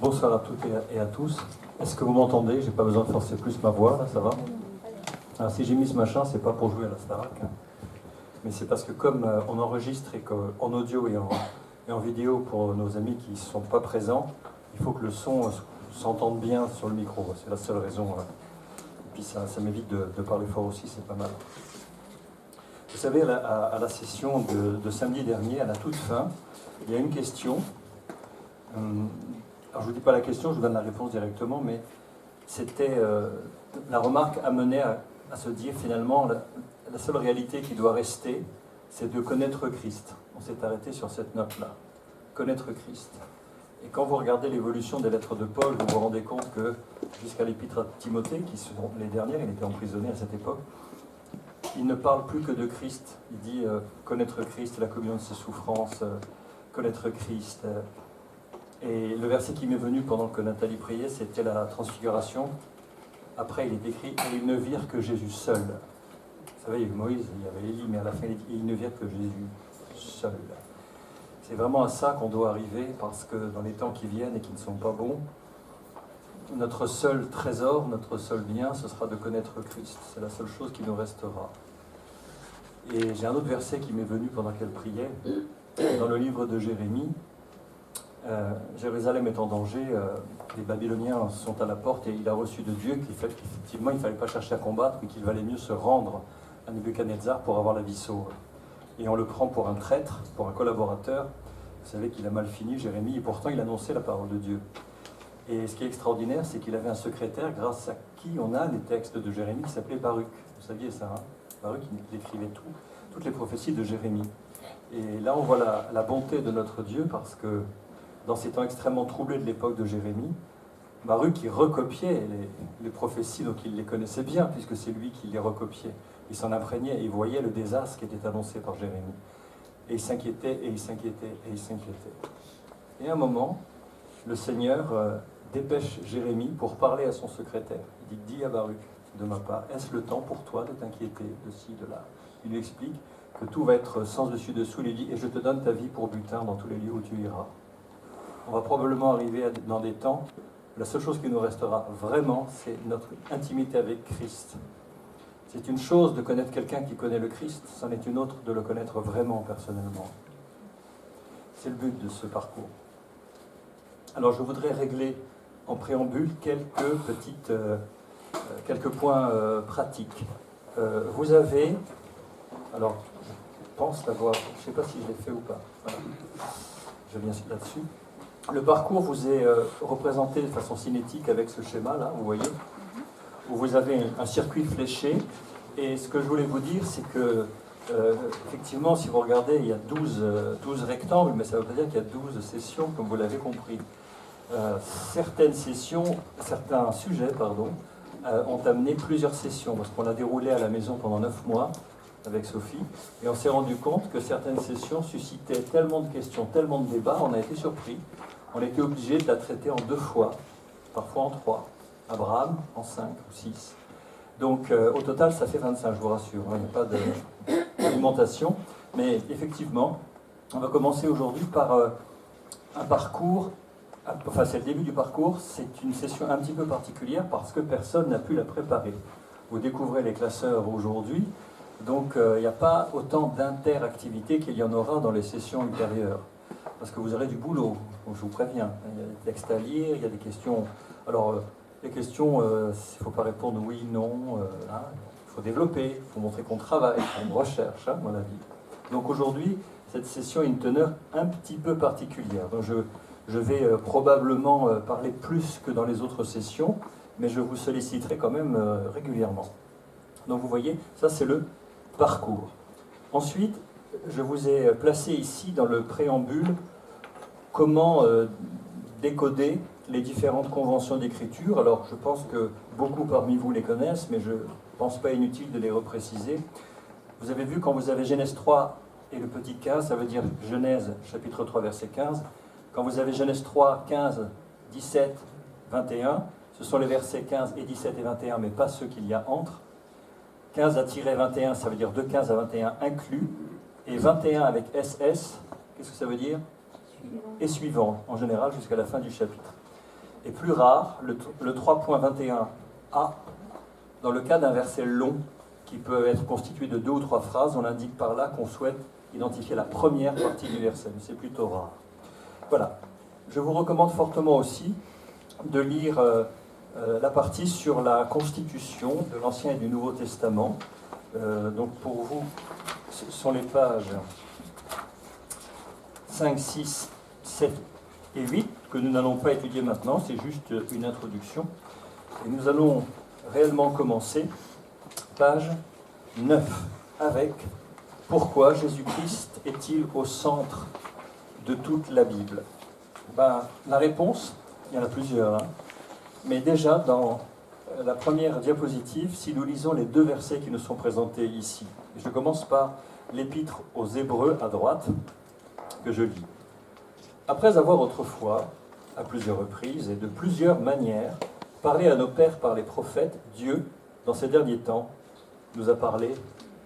Bonsoir à toutes et à tous. Est-ce que vous m'entendez? J'ai pas besoin de forcer plus ma voix, là, ça va? Alors, si j'ai mis ce machin, c'est pas pour jouer à la Starac, hein, mais c'est parce que comme on enregistre et en audio et en vidéo pour nos amis qui ne sont pas présents, il faut que le son s'entende bien sur le micro. C'est la seule raison. Et puis ça m'évite de parler fort aussi, c'est pas mal. Vous savez, à la session de samedi dernier, à la toute fin, il y a une question. Alors je ne vous dis pas la question, je vous donne la réponse directement, mais c'était la remarque amenée à se dire finalement la seule réalité qui doit rester, c'est de connaître Christ. On s'est arrêté sur cette note-là, connaître Christ. Et quand vous regardez l'évolution des lettres de Paul, vous vous rendez compte que jusqu'à l'épître à Timothée, qui sont les dernières, il était emprisonné à cette époque, il ne parle plus que de Christ. Il dit connaître Christ, la communion de ses souffrances, connaître Christ. Et le verset qui m'est venu pendant que Nathalie priait, c'était la transfiguration. Après, il est écrit « Et ils ne virent que Jésus seul ». Vous savez, il y a eu Moïse, il y avait Élie, mais à la fin, il dit « Et ils ne virent que Jésus seul ». C'est vraiment à ça qu'on doit arriver, parce que dans les temps qui viennent et qui ne sont pas bons, notre seul trésor, notre seul bien, ce sera de connaître Christ. C'est la seule chose qui nous restera. Et j'ai un autre verset qui m'est venu pendant qu'elle priait, dans le livre de Jérémie. Jérusalem est en danger, les Babyloniens sont à la porte et il a reçu de Dieu qu'effectivement il ne fallait pas chercher à combattre, mais qu'il valait mieux se rendre à Nebuchadnezzar pour avoir la vie sauve. Et on le prend pour un traître, pour un collaborateur. Vous savez qu'il a mal fini, Jérémie, et pourtant il annonçait la parole de Dieu. Et ce qui est extraordinaire, c'est qu'il avait un secrétaire grâce à qui on a les textes de Jérémie qui s'appelait Baruch. Vous saviez ça, hein? Baruch, il écrivait toutes les prophéties de Jérémie. Et là on voit la bonté de notre Dieu, parce que dans ces temps extrêmement troublés de l'époque de Jérémie, Baruch, il recopiait les prophéties, donc il les connaissait bien, puisque c'est lui qui les recopiait. Il s'en imprégnait et il voyait le désastre qui était annoncé par Jérémie. Et il s'inquiétait, et il s'inquiétait, et il s'inquiétait. Et à un moment, le Seigneur dépêche Jérémie pour parler à son secrétaire. Il dit « Dis à Baruch, de ma part, est-ce le temps pour toi de t'inquiéter de ci, de là ?» Il lui explique que tout va être sans dessus dessous. Il lui dit « Et je te donne ta vie pour butin dans tous les lieux où tu iras. » On va probablement arriver dans des temps, la seule chose qui nous restera vraiment, c'est notre intimité avec Christ. C'est une chose de connaître quelqu'un qui connaît le Christ, c'en est une autre de le connaître vraiment personnellement. C'est le but de ce parcours. Alors je voudrais régler en préambule quelques points pratiques. Vous avez, alors je pense l'avoir, je ne sais pas si je l'ai fait ou pas, voilà. Je viens là-dessus. Le parcours vous est représenté de façon cinétique avec ce schéma-là, vous voyez, où vous avez un circuit fléché. Et ce que je voulais vous dire, c'est que, effectivement, si vous regardez, il y a 12 rectangles, mais ça ne veut pas dire qu'il y a 12 sessions, comme vous l'avez compris. Certains sujets, ont amené plusieurs sessions, parce qu'on l'a déroulé à la maison pendant 9 mois, avec Sophie, et on s'est rendu compte que certaines sessions suscitaient tellement de questions, tellement de débats, on a été surpris. On a été obligé de la traiter en 2 fois, parfois en 3. Abraham en 5 ou 6. Donc au total, ça fait 25, je vous rassure. Il n'y a pas d'alimentation. Mais effectivement, on va commencer aujourd'hui par un parcours. Enfin, c'est le début du parcours. C'est une session un petit peu particulière parce que personne n'a pu la préparer. Vous découvrez les classeurs aujourd'hui. Donc il n'y a pas autant d'interactivité qu'il y en aura dans les sessions ultérieures. Parce que vous aurez du boulot, donc je vous préviens. Il y a des textes à lire, il y a des questions. Alors, les questions, il ne faut pas répondre oui, non. Il faut développer, il faut montrer qu'on travaille, qu'on recherche, à mon avis. Donc aujourd'hui, cette session a une teneur un petit peu particulière. Donc je vais probablement parler plus que dans les autres sessions, mais je vous solliciterai quand même régulièrement. Donc vous voyez, ça c'est le parcours. Ensuite, je vous ai placé ici dans le préambule comment décoder les différentes conventions d'écriture. Alors je pense que beaucoup parmi vous les connaissent, mais je ne pense pas inutile de les repréciser. Vous avez vu, quand vous avez Genèse 3 et le petit 15, ça veut dire Genèse chapitre 3 verset 15. Quand vous avez Genèse 3, 15, 17, 21, ce sont les versets 15 et 17 et 21, mais pas ceux qu'il y a entre. 15 à tirer 21, ça veut dire de 15 à 21 inclus. Et 21 avec SS, qu'est-ce que ça veut dire? Et suivant, en général, jusqu'à la fin du chapitre. est plus rare, le 3.21a, dans le cas d'un verset long qui peut être constitué de 2 ou 3 phrases, on indique par là qu'on souhaite identifier la première partie du verset, mais c'est plutôt rare. Voilà. Je vous recommande fortement aussi de lire la partie sur la constitution de l'Ancien et du Nouveau Testament. Donc pour vous, ce sont les pages 5, 6, 7 et 8 que nous n'allons pas étudier maintenant, c'est juste une introduction. Et nous allons réellement commencer, page 9, avec « Pourquoi Jésus-Christ est-il au centre de toute la Bible ?» La réponse, il y en a plusieurs, hein. Mais déjà dans la première diapositive, si nous lisons les 2 versets qui nous sont présentés ici, je commence par l'épître aux Hébreux à droite, que je lis. Après avoir autrefois, à plusieurs reprises et de plusieurs manières, parlé à nos pères par les prophètes, Dieu, dans ces derniers temps, nous a parlé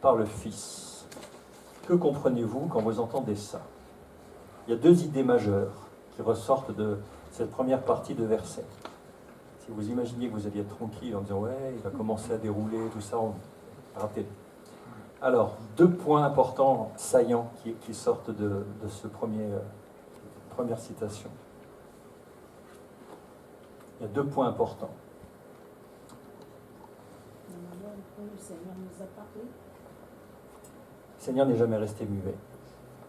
par le Fils. Que comprenez-vous quand vous entendez ça? Il y a 2 idées majeures qui ressortent de cette première partie de verset. Si vous imaginiez que vous alliez être tranquille en disant « ouais, il va commencer à dérouler, tout ça », ratez. Alors, 2 points importants, saillants, qui sortent de ce première citation. Il y a 2 points importants. Le Seigneur nous a parlé. Le Seigneur n'est jamais resté muet.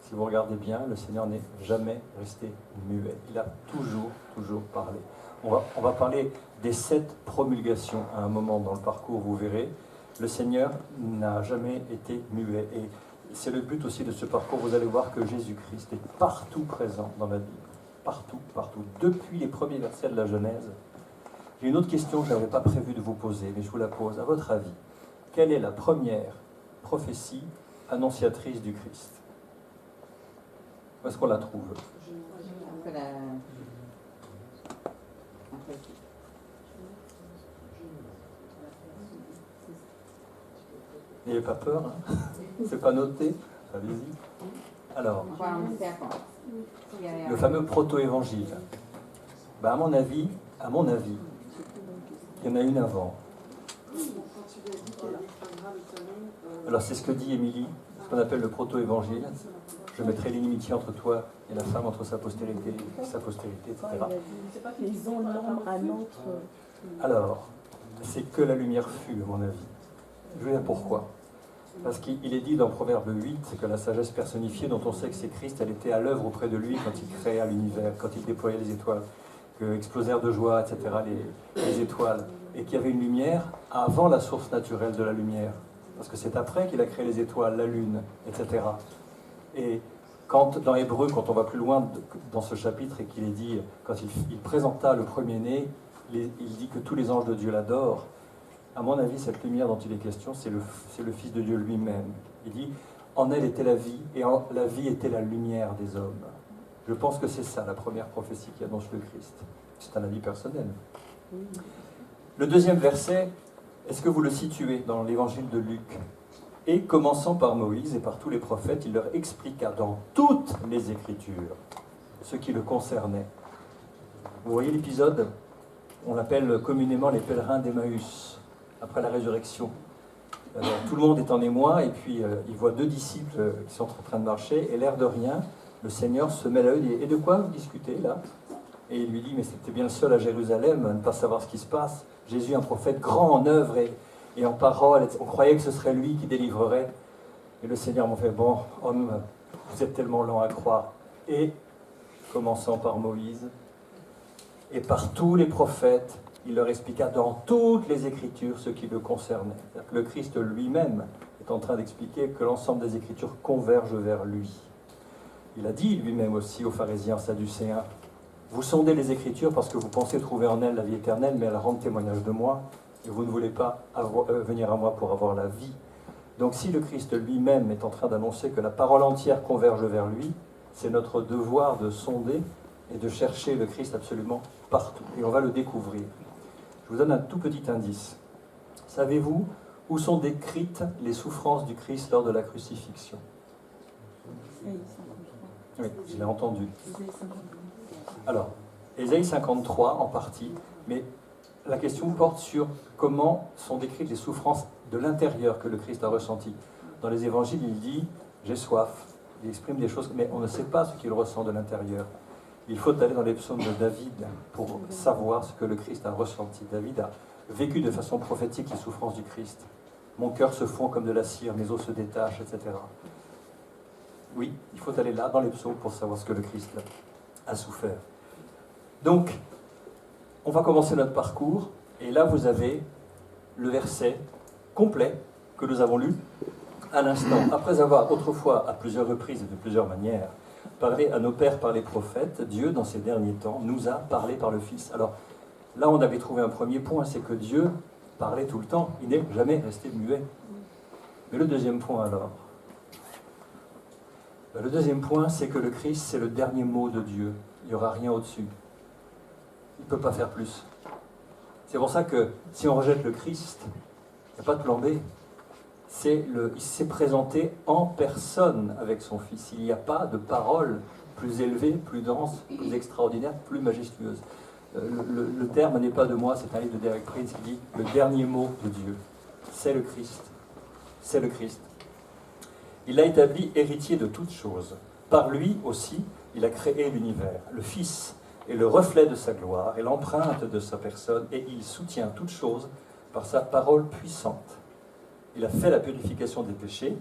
Si vous regardez bien, le Seigneur n'est jamais resté muet. Il a toujours parlé. On va parler des 7 promulgations à un moment dans le parcours, vous verrez. Le Seigneur n'a jamais été muet. Et c'est le but aussi de ce parcours. Vous allez voir que Jésus-Christ est partout présent dans la Bible. Partout. Depuis les premiers versets de la Genèse. J'ai une autre question que je n'avais pas prévu de vous poser, mais je vous la pose. À votre avis, quelle est la première prophétie annonciatrice du Christ? Où est-ce qu'on la trouve? N'ayez pas peur, hein. C'est pas noté. Allez-y. Alors, le fameux proto-évangile. À mon avis, il y en a une avant. Alors c'est ce que dit Émilie, ce qu'on appelle le proto-évangile. Je mettrai l'inimitié entre toi et la femme, entre sa postérité, etc. C'est pas qu'ils ont l'ombre à notre. Alors, c'est que la lumière fut, à mon avis. Je vais dire pourquoi. Parce qu'il est dit dans Proverbe 8 que la sagesse personnifiée, dont on sait que c'est Christ, elle était à l'œuvre auprès de lui quand il créa l'univers, quand il déployait les étoiles, que explosèrent de joie, etc., les étoiles, et qu'il y avait une lumière avant la source naturelle de la lumière. Parce que c'est après qu'il a créé les étoiles, la lune, etc. Et dans Hébreu, quand on va plus loin dans ce chapitre et qu'il est dit, quand il présenta le premier-né, il dit que tous les anges de Dieu l'adorent. À mon avis, cette lumière dont il est question, c'est le Fils de Dieu lui-même. Il dit, en elle était la vie, et la vie était la lumière des hommes. Je pense que c'est ça, la première prophétie qui annonce le Christ. C'est un avis personnel. Le 2e verset, est-ce que vous le situez dans l'évangile de Luc? Et commençant par Moïse et par tous les prophètes, il leur expliqua dans toutes les Écritures ce qui le concernait. Vous voyez l'épisode? On l'appelle communément les pèlerins d'Emmaüs, après la résurrection. Tout le monde est en émoi, et puis il voit 2 disciples qui sont en train de marcher, et l'air de rien, le Seigneur se mêle à eux et dit « Et de quoi vous discutez là ?» Et il lui dit « Mais c'était bien le seul à Jérusalem à ne pas savoir ce qui se passe. Jésus, un prophète grand en œuvre et en parole, on croyait que ce serait lui qui délivrerait. » Et le Seigneur m'a fait « Bon, homme, vous êtes tellement lent à croire. » Et, commençant par Moïse, et par tous les prophètes, il leur expliqua dans toutes les Écritures ce qui le concernait. C'est-à-dire que le Christ lui-même est en train d'expliquer que l'ensemble des Écritures convergent vers lui. Il a dit lui-même aussi aux pharisiens sadducéens, « Vous sondez les Écritures parce que vous pensez trouver en elles la vie éternelle, mais elles rendent témoignage de moi, et vous ne voulez pas venir à moi pour avoir la vie. » Donc si le Christ lui-même est en train d'annoncer que la parole entière converge vers lui, c'est notre devoir de sonder et de chercher le Christ absolument partout. Et on va le découvrir. Je vous donne un tout petit indice. Savez-vous où sont décrites les souffrances du Christ lors de la crucifixion? Oui, je l'ai entendu. Alors, Ésaïe 53 en partie, mais la question porte sur comment sont décrites les souffrances de l'intérieur que le Christ a ressenties. Dans les évangiles, il dit « j'ai soif ». Il exprime des choses, mais on ne sait pas ce qu'il ressent de l'intérieur. Il faut aller dans les psaumes de David pour savoir ce que le Christ a ressenti. David a vécu de façon prophétique les souffrances du Christ. « Mon cœur se fond comme de la cire, mes os se détachent, etc. » Oui, il faut aller là, dans les psaumes, pour savoir ce que le Christ a souffert. Donc, on va commencer notre parcours, et là vous avez le verset complet que nous avons lu à l'instant. Après avoir autrefois, à plusieurs reprises et de plusieurs manières, parlé à nos pères par les prophètes, Dieu, dans ces derniers temps, nous a parlé par le Fils. Alors, là on avait trouvé un premier point, c'est que Dieu parlait tout le temps, il n'est jamais resté muet. Mais le deuxième point alors, le deuxième point, c'est que le Christ, c'est le dernier mot de Dieu. Il n'y aura rien au-dessus. Il ne peut pas faire plus. C'est pour ça que si on rejette le Christ, il n'y a pas de plan B. Il s'est présenté en personne avec son Fils. Il n'y a pas de parole plus élevée, plus dense, plus extraordinaire, plus majestueuse. Le terme n'est pas de moi, c'est un livre de Derek Prince qui dit « Le dernier mot de Dieu, c'est le Christ. C'est le Christ. » Il l'a établi héritier de toutes choses. Par lui aussi, il a créé l'univers. Le Fils est le reflet de sa gloire et l'empreinte de sa personne, et il soutient toutes choses par sa parole puissante. Il a fait la purification des péchés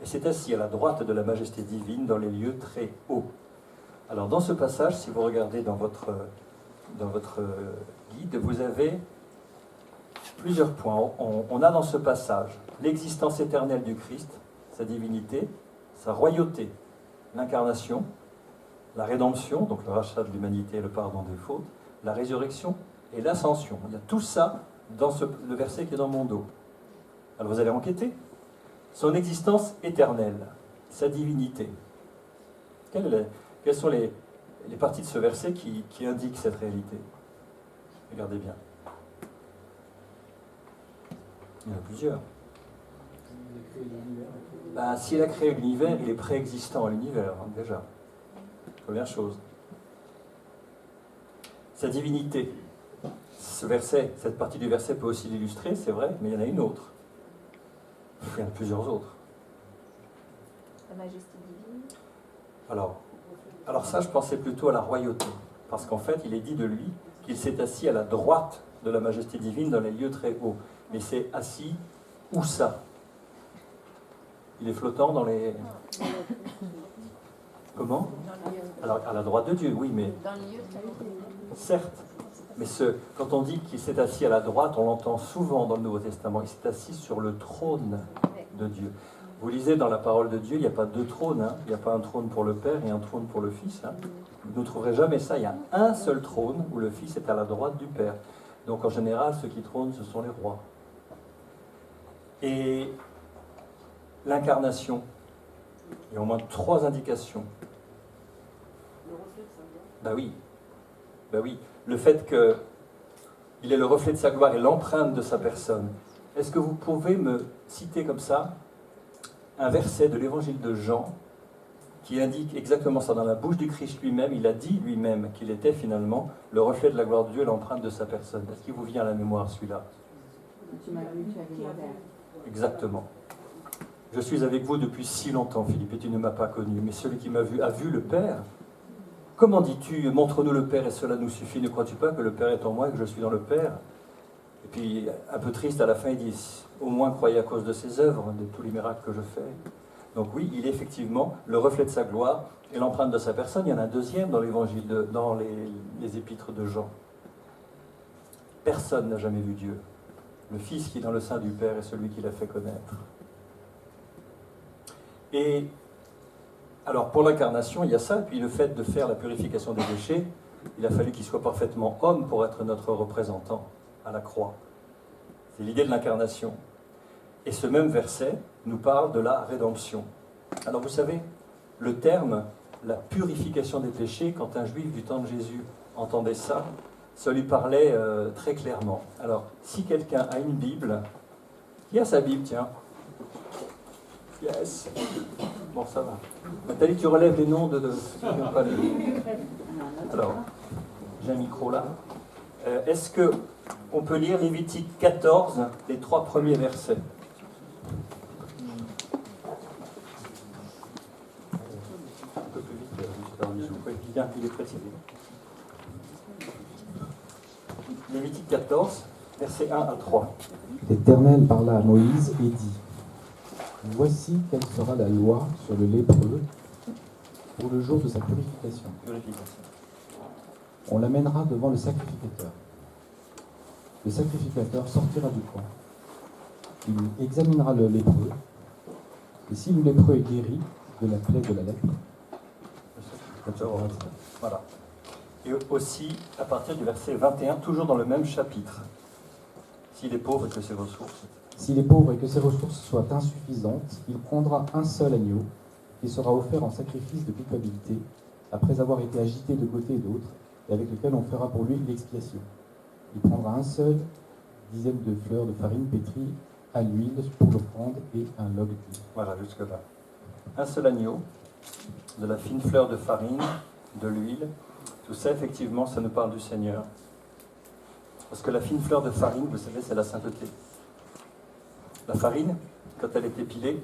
et s'est assis à la droite de la majesté divine dans les lieux très hauts. Alors dans ce passage, si vous regardez dans votre guide, vous avez plusieurs points. On a dans ce passage l'existence éternelle du Christ, sa divinité, sa royauté, l'incarnation, la rédemption, donc le rachat de l'humanité et le pardon des fautes, la résurrection et l'ascension. Il y a tout ça dans le verset qui est dans mon dos. Alors vous allez enquêter. Son existence éternelle, sa divinité. Quelles sont les parties de ce verset qui indiquent cette réalité? Regardez bien. Il y en a plusieurs. S'il a créé l'univers, il est préexistant à l'univers, déjà. Première chose. Sa divinité. Cette partie du verset peut aussi l'illustrer, c'est vrai, mais il y en a une autre. Il y en a plusieurs autres. La majesté divine. Alors ça, je pensais plutôt à la royauté. Parce qu'en fait, il est dit de lui qu'il s'est assis à la droite de la majesté divine dans les lieux très hauts. Mais c'est assis où ça? Il est flottant dans les... Comment? Alors, à la droite de Dieu, oui, mais... Certes. Mais quand on dit qu'il s'est assis à la droite, on l'entend souvent dans le Nouveau Testament. Il s'est assis sur le trône de Dieu. Vous lisez dans la parole de Dieu, il n'y a pas deux trônes. Hein. Il n'y a pas un trône pour le Père et un trône pour le Fils. Hein. Vous ne trouverez jamais ça. Il y a un seul trône où le Fils est à la droite du Père. Donc en général, ceux qui trônent, ce sont les rois. Et l'incarnation, il y a au moins 3 indications. Ben oui. Le fait qu'il est le reflet de sa gloire et l'empreinte de sa personne. Est-ce que vous pouvez me citer comme ça un verset de l'évangile de Jean qui indique exactement ça? Dans la bouche du Christ lui-même, il a dit lui-même qu'il était finalement le reflet de la gloire de Dieu et l'empreinte de sa personne. Est-ce qu'il vous vient à la mémoire celui-là? Tu m'as vu, tu as vu mon père. Exactement. Je suis avec vous depuis si longtemps, Philippe, et tu ne m'as pas connu, mais celui qui m'a vu a vu le Père. Comment dis-tu, montre-nous le Père et cela nous suffit? Ne crois-tu pas que le Père est en moi et que je suis dans le Père? Et puis, un peu triste, à la fin, il dit, au moins croyez à cause de ses œuvres, de tous les miracles que je fais. Donc oui, il est effectivement le reflet de sa gloire et l'empreinte de sa personne. Il y en a un deuxième dans l'évangile, dans les épîtres de Jean. Personne n'a jamais vu Dieu. Le Fils qui est dans le sein du Père est celui qui l'a fait connaître. Et alors pour l'incarnation, il y a ça, et puis le fait de faire la purification des péchés, il a fallu qu'il soit parfaitement homme pour être notre représentant à la croix. C'est l'idée de l'incarnation. Et ce même verset nous parle de la rédemption. Alors vous savez, le terme, la purification des péchés, quand un juif du temps de Jésus entendait ça, ça lui parlait très clairement. Alors, si quelqu'un a une Bible, qui a sa Bible, tiens? Yes. Bon, ça va. Nathalie, tu relèves les noms de ceux qui n'ont pas de Bible. Alors, J'ai un micro là. Est-ce qu'on peut lire Lévitique 14, les 3 premiers versets? Un peu plus vite, bien, il est précisé. Lévitique 14, versets 1 à 3. L'Éternel parla à Moïse et dit : Voici quelle sera la loi sur le lépreux pour le jour de sa purification. On l'amènera devant le sacrificateur. Le sacrificateur sortira du camp. Il examinera le lépreux, et si le lépreux est guéri de la plaie de la lèpre, voilà. Et aussi, à partir du verset 21, toujours dans le même chapitre, s'il est pauvre et que ses ressources. S'il est pauvre et que ses ressources soient insuffisantes, il prendra un seul agneau qui sera offert en sacrifice de culpabilité, après avoir été agité de côté et d'autre, et avec lequel on fera pour lui l'expiation. Il prendra un seul dizaine de fleurs de farine pétrie à l'huile pour l'offrande et un log d'huile. Voilà, jusque-là. Un seul agneau, de la fine fleur de farine, de l'huile. Tout ça, effectivement, ça nous parle du Seigneur. Parce que la fine fleur de farine, vous savez, c'est la sainteté. La farine, quand elle était pilée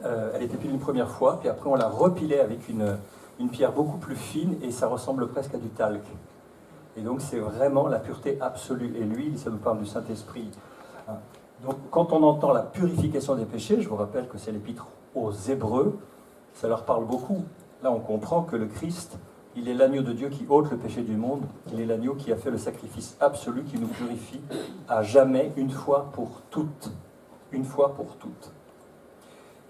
une première fois, puis après on la repilait avec une pierre beaucoup plus fine, et ça ressemble presque à du talc. Et donc c'est vraiment la pureté absolue. Et l'huile, ça nous parle du Saint-Esprit. Donc quand on entend la purification des péchés, je vous rappelle que c'est l'épître aux Hébreux, ça leur parle beaucoup. Là on comprend que le Christ, il est l'agneau de Dieu qui ôte le péché du monde. Il est l'agneau qui a fait le sacrifice absolu, qui nous purifie à jamais, une fois pour toutes. Une fois pour toutes.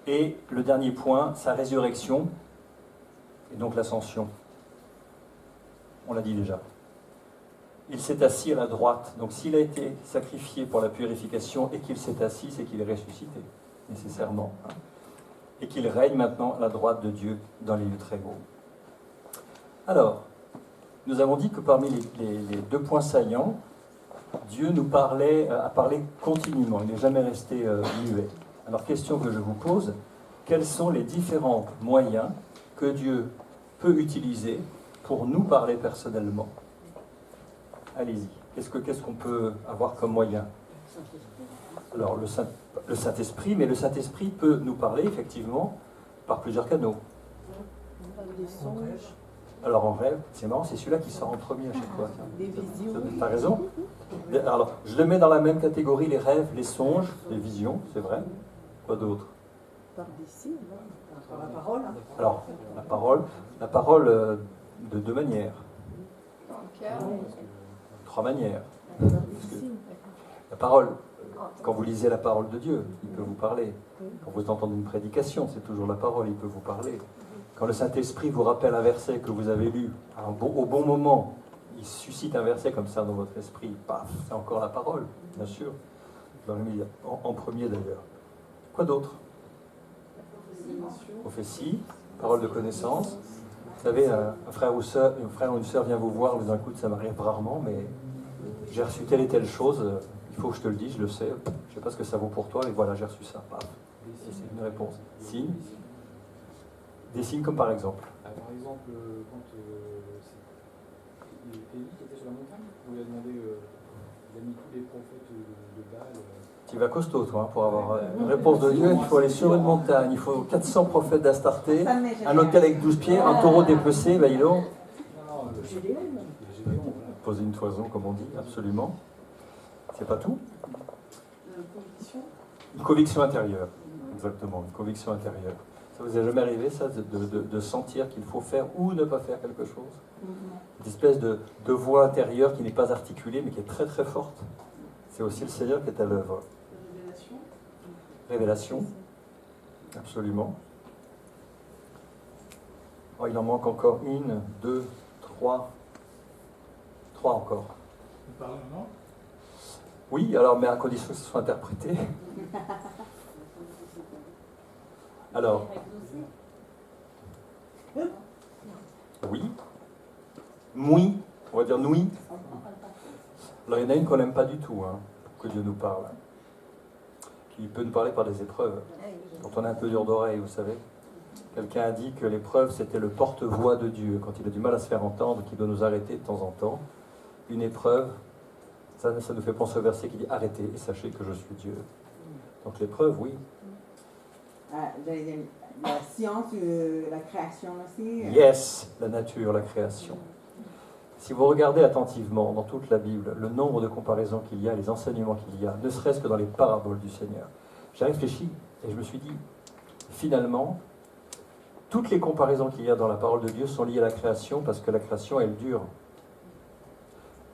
Et le dernier point, sa résurrection, et donc l'ascension. On l'a dit déjà. Il s'est assis à la droite. Donc s'il a été sacrifié pour la purification et qu'il s'est assis, c'est qu'il est ressuscité, nécessairement. Et qu'il règne maintenant à la droite de Dieu dans les lieux très hauts. Alors, nous avons dit que parmi les 2 points saillants, Dieu a parlé continuellement, il n'est jamais resté muet. Alors, question que je vous pose, quels sont les différents moyens que Dieu peut utiliser pour nous parler personnellement? Allez-y, qu'est-ce qu'on peut avoir comme moyen? Alors, le Saint-Esprit, mais le Saint-Esprit peut nous parler, effectivement, par plusieurs canaux. Alors en rêve, c'est marrant, c'est celui-là qui sort en premier à chaque fois. Des visions. T'as raison. Alors, je le mets dans la même catégorie, les rêves, les songes, les visions, c'est vrai. Quoi d'autre? Par des signes, par la parole. Alors, la parole de 2 manières. 3 manières. La parole, quand vous lisez la parole de Dieu, il peut vous parler. Quand vous entendez une prédication, c'est toujours la parole, il peut vous parler. Quand le Saint-Esprit vous rappelle un verset que vous avez lu au bon moment, il suscite un verset comme ça dans votre esprit, paf, c'est encore la parole, bien sûr. Dans le milieu, en premier d'ailleurs. Quoi d'autre? Prophétie, parole de connaissance. Vous savez, un frère ou une sœur vient vous voir, d'un coup, ça m'arrive rarement, mais j'ai reçu telle et telle chose, il faut que je te le dise, je le sais, je ne sais pas ce que ça vaut pour toi, mais voilà, j'ai reçu ça. Paf. Et c'est une réponse. Signe. Des signes comme par exemple. Par exemple, quand Élie qui était sur la montagne, on lui a demandé, il a mis tous les prophètes de Baal. Tu vas costaud, toi, pour avoir une réponse de Dieu. Il faut aller sur une montagne, il faut 400 prophètes d'Astarté, un hôtel avec 12 pierres, un taureau dépecé, bah, poser une toison, comme on dit, absolument. C'est pas tout. Une conviction intérieure, exactement, une conviction intérieure. Ça vous est jamais arrivé, ça, de sentir qu'il faut faire ou ne pas faire quelque chose? Une espèce de voix intérieure qui n'est pas articulée, mais qui est très très forte. C'est aussi le Seigneur qui est à l'œuvre. Révélation. Absolument. Oh, il en manque encore 1, 2, 3. 3 encore. Parlement. Oui, alors, mais à condition que ce soit interprété. Alors, oui, moui, on va dire nouï. Alors il y en a une qu'on n'aime pas du tout, hein, pour que Dieu nous parle. Qui peut nous parler par des épreuves. Quand on est un peu dur d'oreille, vous savez. Quelqu'un a dit que l'épreuve, c'était le porte-voix de Dieu. Quand il a du mal à se faire entendre, qu'il doit nous arrêter de temps en temps. Une épreuve, ça nous fait penser au verset qui dit « Arrêtez et sachez que je suis Dieu ». Donc l'épreuve, oui. La science, la création aussi. Yes, la nature, la création. Si vous regardez attentivement dans toute la Bible, le nombre de comparaisons qu'il y a, les enseignements qu'il y a, ne serait-ce que dans les paraboles du Seigneur, j'ai réfléchi et je me suis dit, finalement, toutes les comparaisons qu'il y a dans la parole de Dieu sont liées à la création parce que la création, elle dure.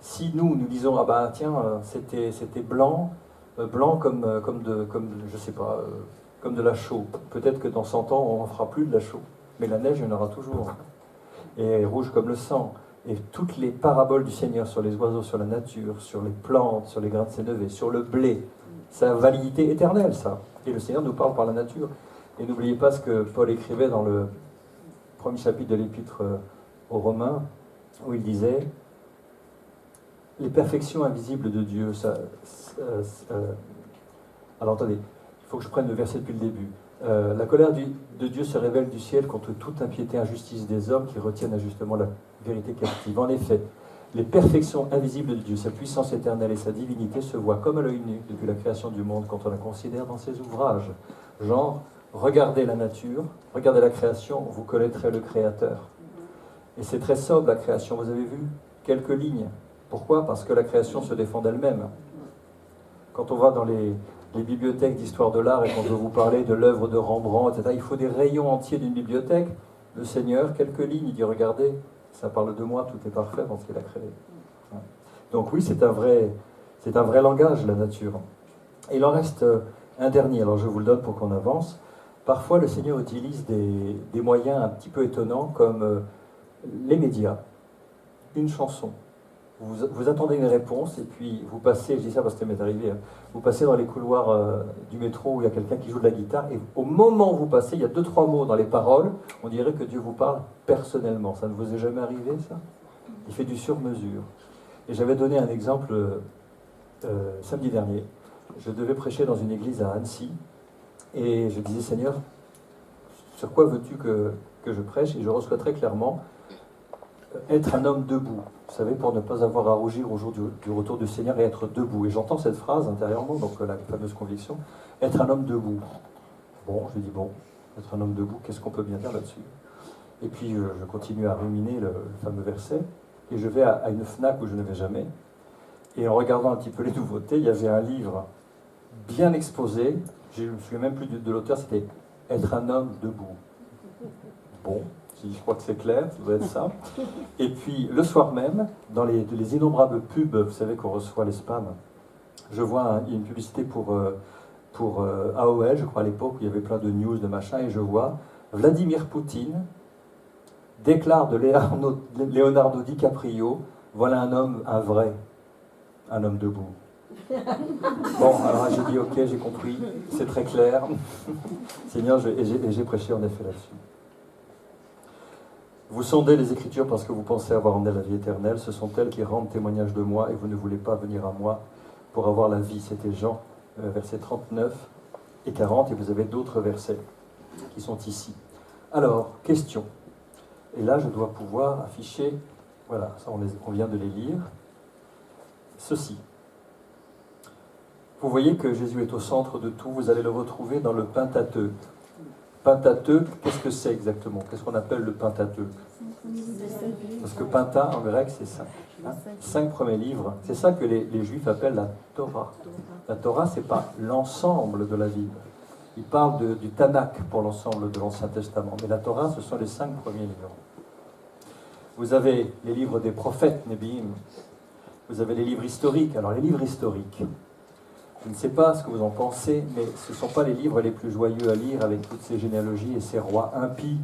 Si nous disons, ah bah tiens, c'était blanc comme je sais pas, comme de la chaux. Peut-être que dans 100 ans, on ne fera plus de la chaux. Mais la neige, il y en aura toujours. Et rouge comme le sang. Et toutes les paraboles du Seigneur sur les oiseaux, sur la nature, sur les plantes, sur les grains de sénévé, sur le blé, ça a validité éternelle, ça. Et le Seigneur nous parle par la nature. Et n'oubliez pas ce que Paul écrivait dans le premier chapitre de l'Épître aux Romains, où il disait « Les perfections invisibles de Dieu, alors attendez, il faut que je prenne le verset depuis le début. La colère de Dieu se révèle du ciel contre toute impiété et injustice des hommes qui retiennent injustement la vérité captive. En effet, les perfections invisibles de Dieu, sa puissance éternelle et sa divinité se voient comme à l'œil nu depuis la création du monde quand on la considère dans ses ouvrages. Genre, regardez la nature, regardez la création, vous connaîtrez le Créateur. Et c'est très sobre la création, vous avez vu quelques lignes. Pourquoi ? Parce que la création se défend d'elle-même. Quand on va dans les bibliothèques d'histoire de l'art et qu'on veut vous parler de l'œuvre de Rembrandt, etc., il faut des rayons entiers d'une bibliothèque. Le Seigneur, quelques lignes, il dit regardez, ça parle de moi, tout est parfait dans ce qu'il a créé. Donc oui, c'est un vrai langage, la nature. Et il en reste un dernier, alors je vous le donne pour qu'on avance. Parfois, le Seigneur utilise des moyens un petit peu étonnants comme les médias, une chanson. Vous attendez une réponse et puis vous passez, je dis ça parce que ça m'est arrivé, vous passez dans les couloirs du métro où il y a quelqu'un qui joue de la guitare et au moment où vous passez, il y a 2-3 mots dans les paroles, on dirait que Dieu vous parle personnellement. Ça ne vous est jamais arrivé, ça ? Il fait du sur-mesure. Et j'avais donné un exemple samedi dernier. Je devais prêcher dans une église à Annecy et je disais, Seigneur, sur quoi veux-tu que je prêche ? Et je reçois très clairement être un homme debout. Vous savez, pour ne pas avoir à rougir au jour du retour du Seigneur et être debout. Et j'entends cette phrase intérieurement, donc la fameuse conviction, être un homme debout. Bon, je dis bon, être un homme debout, qu'est-ce qu'on peut bien dire là-dessus ? Et puis je continue à ruminer le fameux verset, et je vais à une FNAC où je ne vais jamais, et en regardant un petit peu les nouveautés, il y avait un livre bien exposé, je ne me souviens même plus de l'auteur, c'était « Être un homme debout ». Bon, je crois que c'est clair, ça doit être ça. Et puis, le soir même, dans les innombrables pubs, vous savez qu'on reçoit les spams, je vois une publicité pour AOL, je crois à l'époque, où il y avait plein de news, de machin, et je vois Vladimir Poutine déclare de Leonardo DiCaprio, voilà un homme, un vrai, un homme debout. Bon, alors j'ai dit, ok, j'ai compris, c'est très clair. Seigneur, j'ai prêché en effet là-dessus. Vous sondez les Écritures parce que vous pensez avoir en elles la vie éternelle. Ce sont elles qui rendent témoignage de moi et vous ne voulez pas venir à moi pour avoir la vie. C'était Jean, versets 39 et 40. Et vous avez d'autres versets qui sont ici. Alors, question. Et là, je dois pouvoir afficher, voilà, ça on vient de les lire. Ceci. Vous voyez que Jésus est au centre de tout. Vous allez le retrouver dans le Pentateuque. Pentateuque, qu'est-ce que c'est exactement ? Qu'est-ce qu'on appelle le Pentateuque ? Parce que Penta, en grec, c'est 5. 5 premiers livres. C'est ça que les Juifs appellent la Torah. La Torah, ce n'est pas l'ensemble de la Bible. Ils parlent du Tanakh pour l'ensemble de l'Ancien Testament. Mais la Torah, ce sont les 5 premiers livres. Vous avez les livres des prophètes, Nebiim. Vous avez les livres historiques. Alors, les livres historiques, je ne sais pas ce que vous en pensez, mais ce ne sont pas les livres les plus joyeux à lire avec toutes ces généalogies et ces rois impies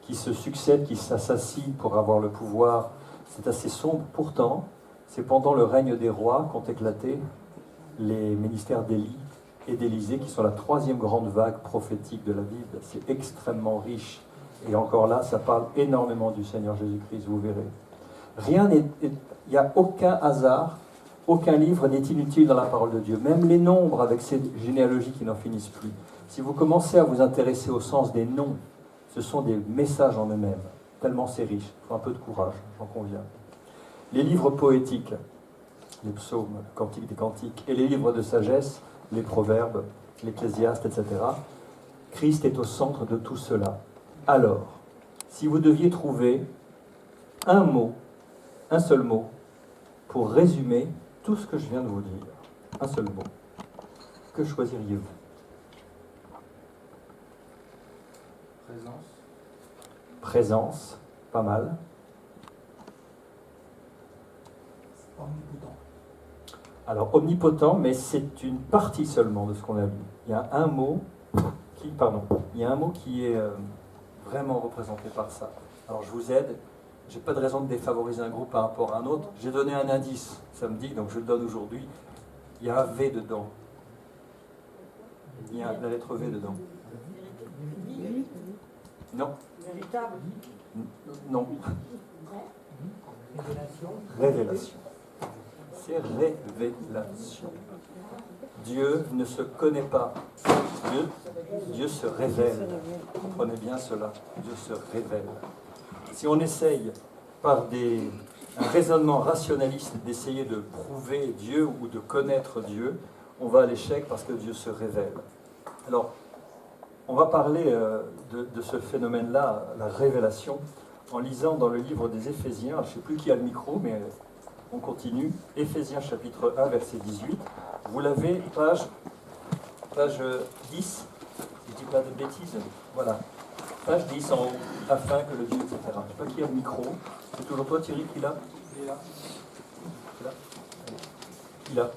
qui se succèdent, qui s'assassinent pour avoir le pouvoir. C'est assez sombre. Pourtant, c'est pendant le règne des rois qu'ont éclaté les ministères d'Élie et d'Élisée, qui sont la 3e grande vague prophétique de la Bible. C'est extrêmement riche. Et encore là, ça parle énormément du Seigneur Jésus-Christ, vous verrez. Il n'y a aucun hasard. Aucun livre n'est inutile dans la parole de Dieu. Même les nombres avec ces généalogies qui n'en finissent plus. Si vous commencez à vous intéresser au sens des noms, Ce sont des messages en eux-mêmes, tellement c'est riche. Il faut un peu de courage, j'en conviens. Les livres poétiques, les psaumes, le cantique des cantiques, et les livres de sagesse, les proverbes, l'Ecclésiaste, etc. Christ est au centre de tout cela. Alors, si vous deviez trouver un mot, un seul mot, pour résumer tout ce que je viens de vous dire, un seul mot, que choisiriez-vous? Présence. Présence, pas mal. Omnipotent. Alors, omnipotent, mais c'est une partie seulement de ce qu'on a lu. Il y a un mot qui est vraiment représenté par ça. Alors, je vous aide. Je n'ai pas de raison de défavoriser un groupe par rapport à un autre. J'ai donné un indice samedi, donc je le donne aujourd'hui. Il y a un V dedans. Il y a la lettre V dedans. Non. Véritable. Non. Révélation. C'est révélation. Dieu ne se connaît pas. Dieu se révèle. Comprenez bien cela. Dieu se révèle. Si on essaye par un raisonnement rationaliste d'essayer de prouver Dieu ou de connaître Dieu, on va à l'échec parce que Dieu se révèle. Alors, on va parler de ce phénomène-là, la révélation, en lisant dans le livre des Éphésiens, je ne sais plus qui a le micro, mais on continue, Éphésiens chapitre 1, verset 18. Vous l'avez, page 10, si je ne dis pas de bêtises, voilà, page 10 en haut, afin que le Dieu, etc. Je ne sais pas qui a le micro, c'est toujours toi Thierry qui l'a? Il est là. C'est là. Il a.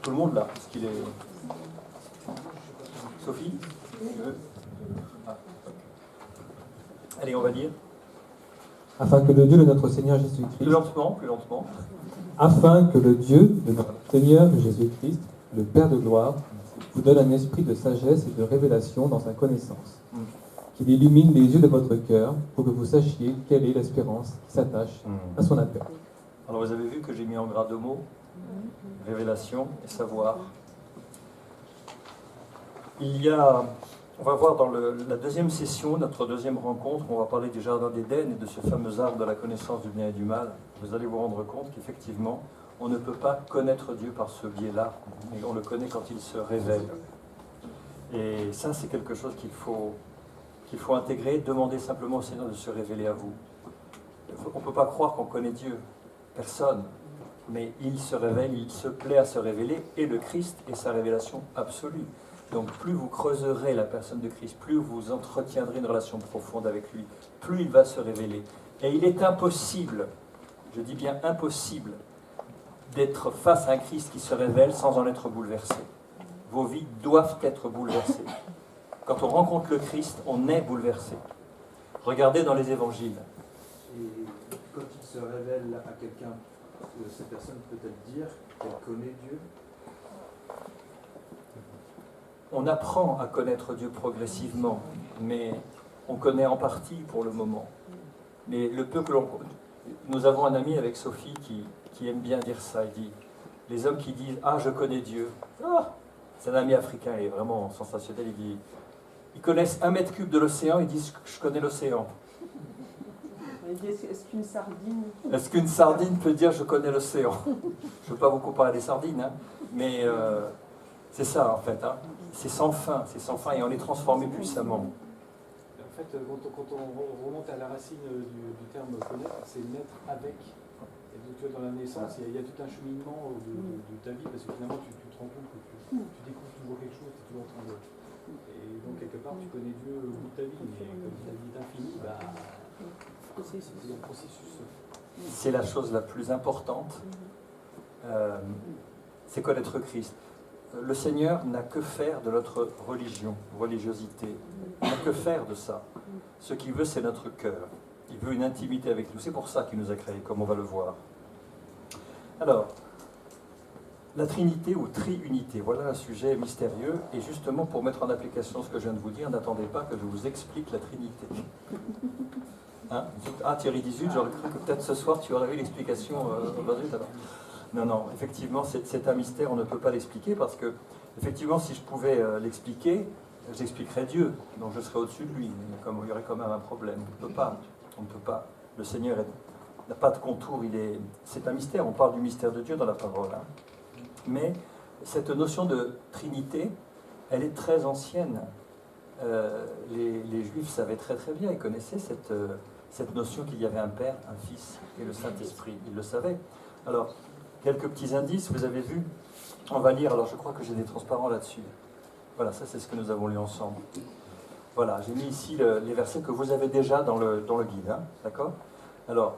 Tout le monde là, parce qu'il est... Sophie? Tu veux? Ah. Allez, on va dire. Afin que le Dieu de notre Seigneur Jésus-Christ, Plus lentement, plus lentement. afin que le Dieu de notre Seigneur Jésus-Christ, le Père de gloire, vous donne un esprit de sagesse et de révélation dans sa connaissance, qu'il illumine les yeux de votre cœur pour que vous sachiez quelle est l'espérance qui s'attache à son appel. Alors vous avez vu que j'ai mis en gras 2 mots, révélation et savoir. On va voir dans la deuxième session, notre deuxième rencontre, on va parler du jardin d'Éden et de ce fameux arbre de la connaissance du bien et du mal. Vous allez vous rendre compte qu'effectivement, on ne peut pas connaître Dieu par ce biais-là, mais on le connaît quand il se révèle. Et ça, c'est quelque chose qu'il faut intégrer, demander simplement au Seigneur de se révéler à vous. On ne peut pas croire qu'on connaît Dieu, personne, mais il se révèle, il se plaît à se révéler, et le Christ est sa révélation absolue. Donc plus vous creuserez la personne de Christ, plus vous entretiendrez une relation profonde avec lui, plus il va se révéler. Et il est impossible, je dis bien impossible, d'être face à un Christ qui se révèle sans en être bouleversé. Vos vies doivent être bouleversées. Quand on rencontre le Christ, on est bouleversé. Regardez dans les évangiles. Et quand il se révèle à quelqu'un, cette personne peut-elle dire qu'elle connaît Dieu? On apprend à connaître Dieu progressivement, mais on connaît en partie pour le moment. Mais le peu que l'on... Nous avons un ami avec Sophie qui aime bien dire ça. Il dit, les hommes qui disent « Ah, je connais Dieu ah !» C'est un ami africain, il est vraiment sensationnel. Il dit, ils connaissent 1 mètre cube de l'océan, ils disent « Je connais l'océan ». Est-ce qu'une sardine... Est-ce qu'une sardine peut dire « Je connais l'océan » Je ne veux pas vous comparer à des sardines, hein, mais c'est ça en fait. Hein. C'est sans fin, et on est transformé puissamment. En fait, quand on remonte à la racine du terme connaître, c'est naître avec. Et donc, tu vois, dans la naissance, il y a tout un cheminement de ta vie, parce que finalement, tu te rends compte que tu découvres toujours quelque chose, tu es toujours en train de... Et donc, quelque part, tu connais Dieu au bout de ta vie, mais comme ta vie est infinie, c'est un processus. C'est la chose la plus importante, c'est connaître Christ. Le Seigneur n'a que faire de notre religiosité. Il n'a que faire de ça. Ce qu'il veut, c'est notre cœur. Il veut une intimité avec nous. C'est pour ça qu'il nous a créés, comme on va le voir. Alors, la Trinité ou Triunité, voilà un sujet mystérieux. Et justement, pour mettre en application ce que je viens de vous dire, n'attendez pas que je vous explique la Trinité. Hein? Ah, Thierry 18, j'aurais cru que peut-être ce soir tu aurais eu l'explication aujourd'hui. Non, effectivement, c'est un mystère, on ne peut pas l'expliquer parce que, effectivement, si je pouvais l'expliquer, j'expliquerai Dieu, donc je serai au-dessus de lui, mais comme il y aurait quand même un problème. On ne peut pas. Le Seigneur n'a pas de contour, c'est un mystère, on parle du mystère de Dieu dans la parole. Hein. Mais cette notion de Trinité, elle est très ancienne. Les Juifs savaient très très bien, ils connaissaient cette notion qu'il y avait un Père, un Fils et le Saint-Esprit. Ils le savaient. Alors, quelques petits indices, vous avez vu, on va lire, alors je crois que j'ai des transparents là-dessus. Voilà, ça c'est ce que nous avons lu ensemble. Voilà, j'ai mis ici les versets que vous avez déjà dans le guide, hein, d'accord? Alors,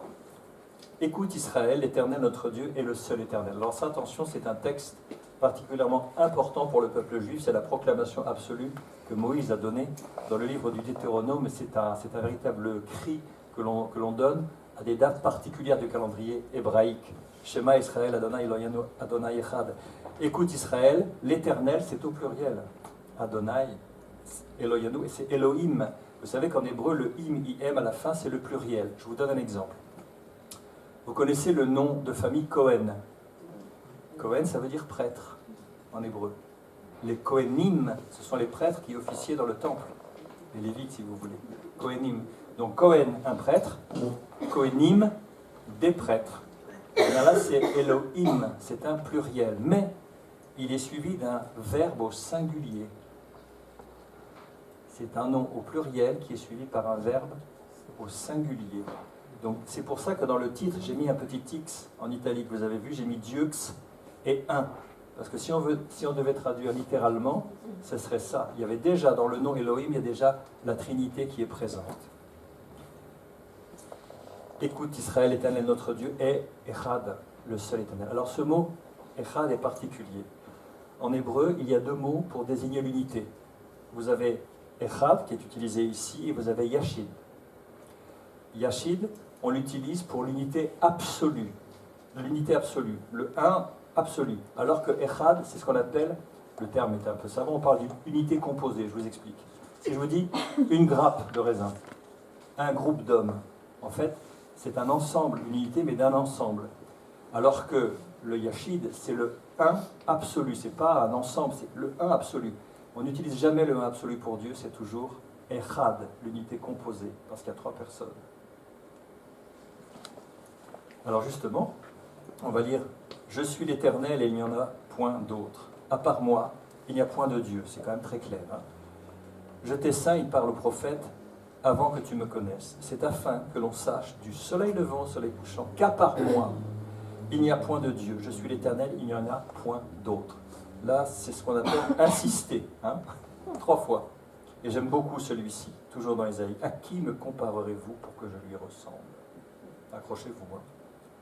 écoute Israël, l'Éternel notre Dieu est le seul Éternel. Alors ça, attention, c'est un texte particulièrement important pour le peuple juif, c'est la proclamation absolue que Moïse a donnée dans le livre du Deutéronome, c'est un véritable cri que l'on donne à des dates particulières du calendrier hébraïque. Shema Israël, Adonai Eloheinu, Adonai Echad. Écoute Israël, l'Éternel, c'est au pluriel. Adonai, Eloheinu, et c'est Elohim. Vous savez qu'en hébreu, le im, im à la fin, c'est le pluriel. Je vous donne un exemple. Vous connaissez le nom de famille Cohen. Cohen, ça veut dire prêtre en hébreu. Les Kohenim, ce sont les prêtres qui officiaient dans le temple. Les Lévites, si vous voulez. Kohenim. Donc Cohen, un prêtre. Kohenim, des prêtres. Et bien là, c'est Elohim, c'est un pluriel. Mais il est suivi d'un verbe au singulier. C'est un nom au pluriel qui est suivi par un verbe au singulier. Donc c'est pour ça que dans le titre, j'ai mis un petit X en italique. Vous avez vu, j'ai mis Dieux et un. Parce que si on devait traduire littéralement, ce serait ça. Il y avait déjà dans le nom Elohim, il y a déjà la Trinité qui est présente. Écoute Israël, Éternel notre Dieu, est Echad, le seul Éternel. Alors ce mot Echad est particulier. En hébreu, il y a deux mots pour désigner l'unité. Vous avez Echad, qui est utilisé ici, et vous avez Yachid. Yachid, on l'utilise pour l'unité absolue. L'unité absolue, le un absolu. Alors que Echad, c'est ce qu'on appelle, le terme est un peu savant, on parle d'une unité composée, je vous explique. Si je vous dis une grappe de raisin, un groupe d'hommes, en fait, c'est un ensemble, une unité, mais d'un ensemble. Alors que le Yachid, c'est le un absolu, c'est pas un ensemble, c'est le un absolu. On n'utilise jamais le un absolu pour Dieu, c'est toujours Echad, l'unité composée, parce qu'il y a trois personnes. Alors justement, on va lire « Je suis l'Éternel et il n'y en a point d'autre. À part moi, il n'y a point de Dieu. » C'est quand même très clair. Hein. « Je t'ai saint, il parle au prophète, avant que tu me connaisses. C'est afin que l'on sache du soleil levant au soleil couchant qu'à part moi, il n'y a point de Dieu. Je suis l'Éternel, il n'y en a point d'autre. » Là, c'est ce qu'on appelle insister. Hein, 3 fois. Et j'aime beaucoup celui-ci, toujours dans Ésaïe. « À qui me comparerez-vous pour que je lui ressemble ?» Accrochez-vous, hein.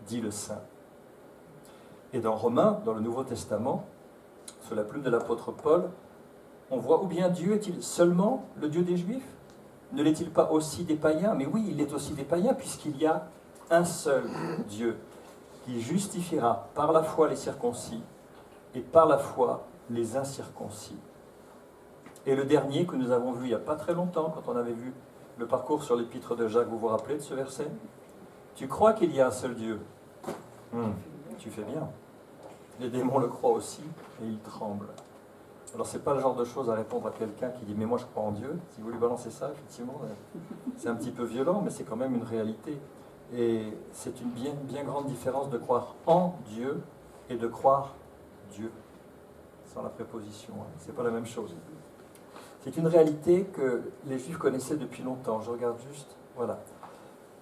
Dit le Saint. Et dans Romains, dans le Nouveau Testament, sous la plume de l'apôtre Paul, on voit ou bien Dieu est-il seulement le Dieu des Juifs? Ne l'est-il pas aussi des païens? Mais oui, il est aussi des païens, puisqu'il y a un seul Dieu qui justifiera par la foi les circoncis et par la foi les incirconcis. Et le dernier que nous avons vu il n'y a pas très longtemps, quand on avait vu le parcours sur l'épître de Jacques, vous vous rappelez de ce verset? Tu crois qu'il y a un seul Dieu? Tu fais bien. Les démons le croient aussi et ils tremblent. Alors c'est pas le genre de choses à répondre à quelqu'un qui dit « mais moi je crois en Dieu ». Si vous lui balancez ça, effectivement, c'est un petit peu violent, mais c'est quand même une réalité. Et c'est une bien grande différence de croire en Dieu et de croire Dieu. Sans la préposition, hein. C'est pas la même chose. C'est une réalité que les Juifs connaissaient depuis longtemps. Je regarde juste, voilà.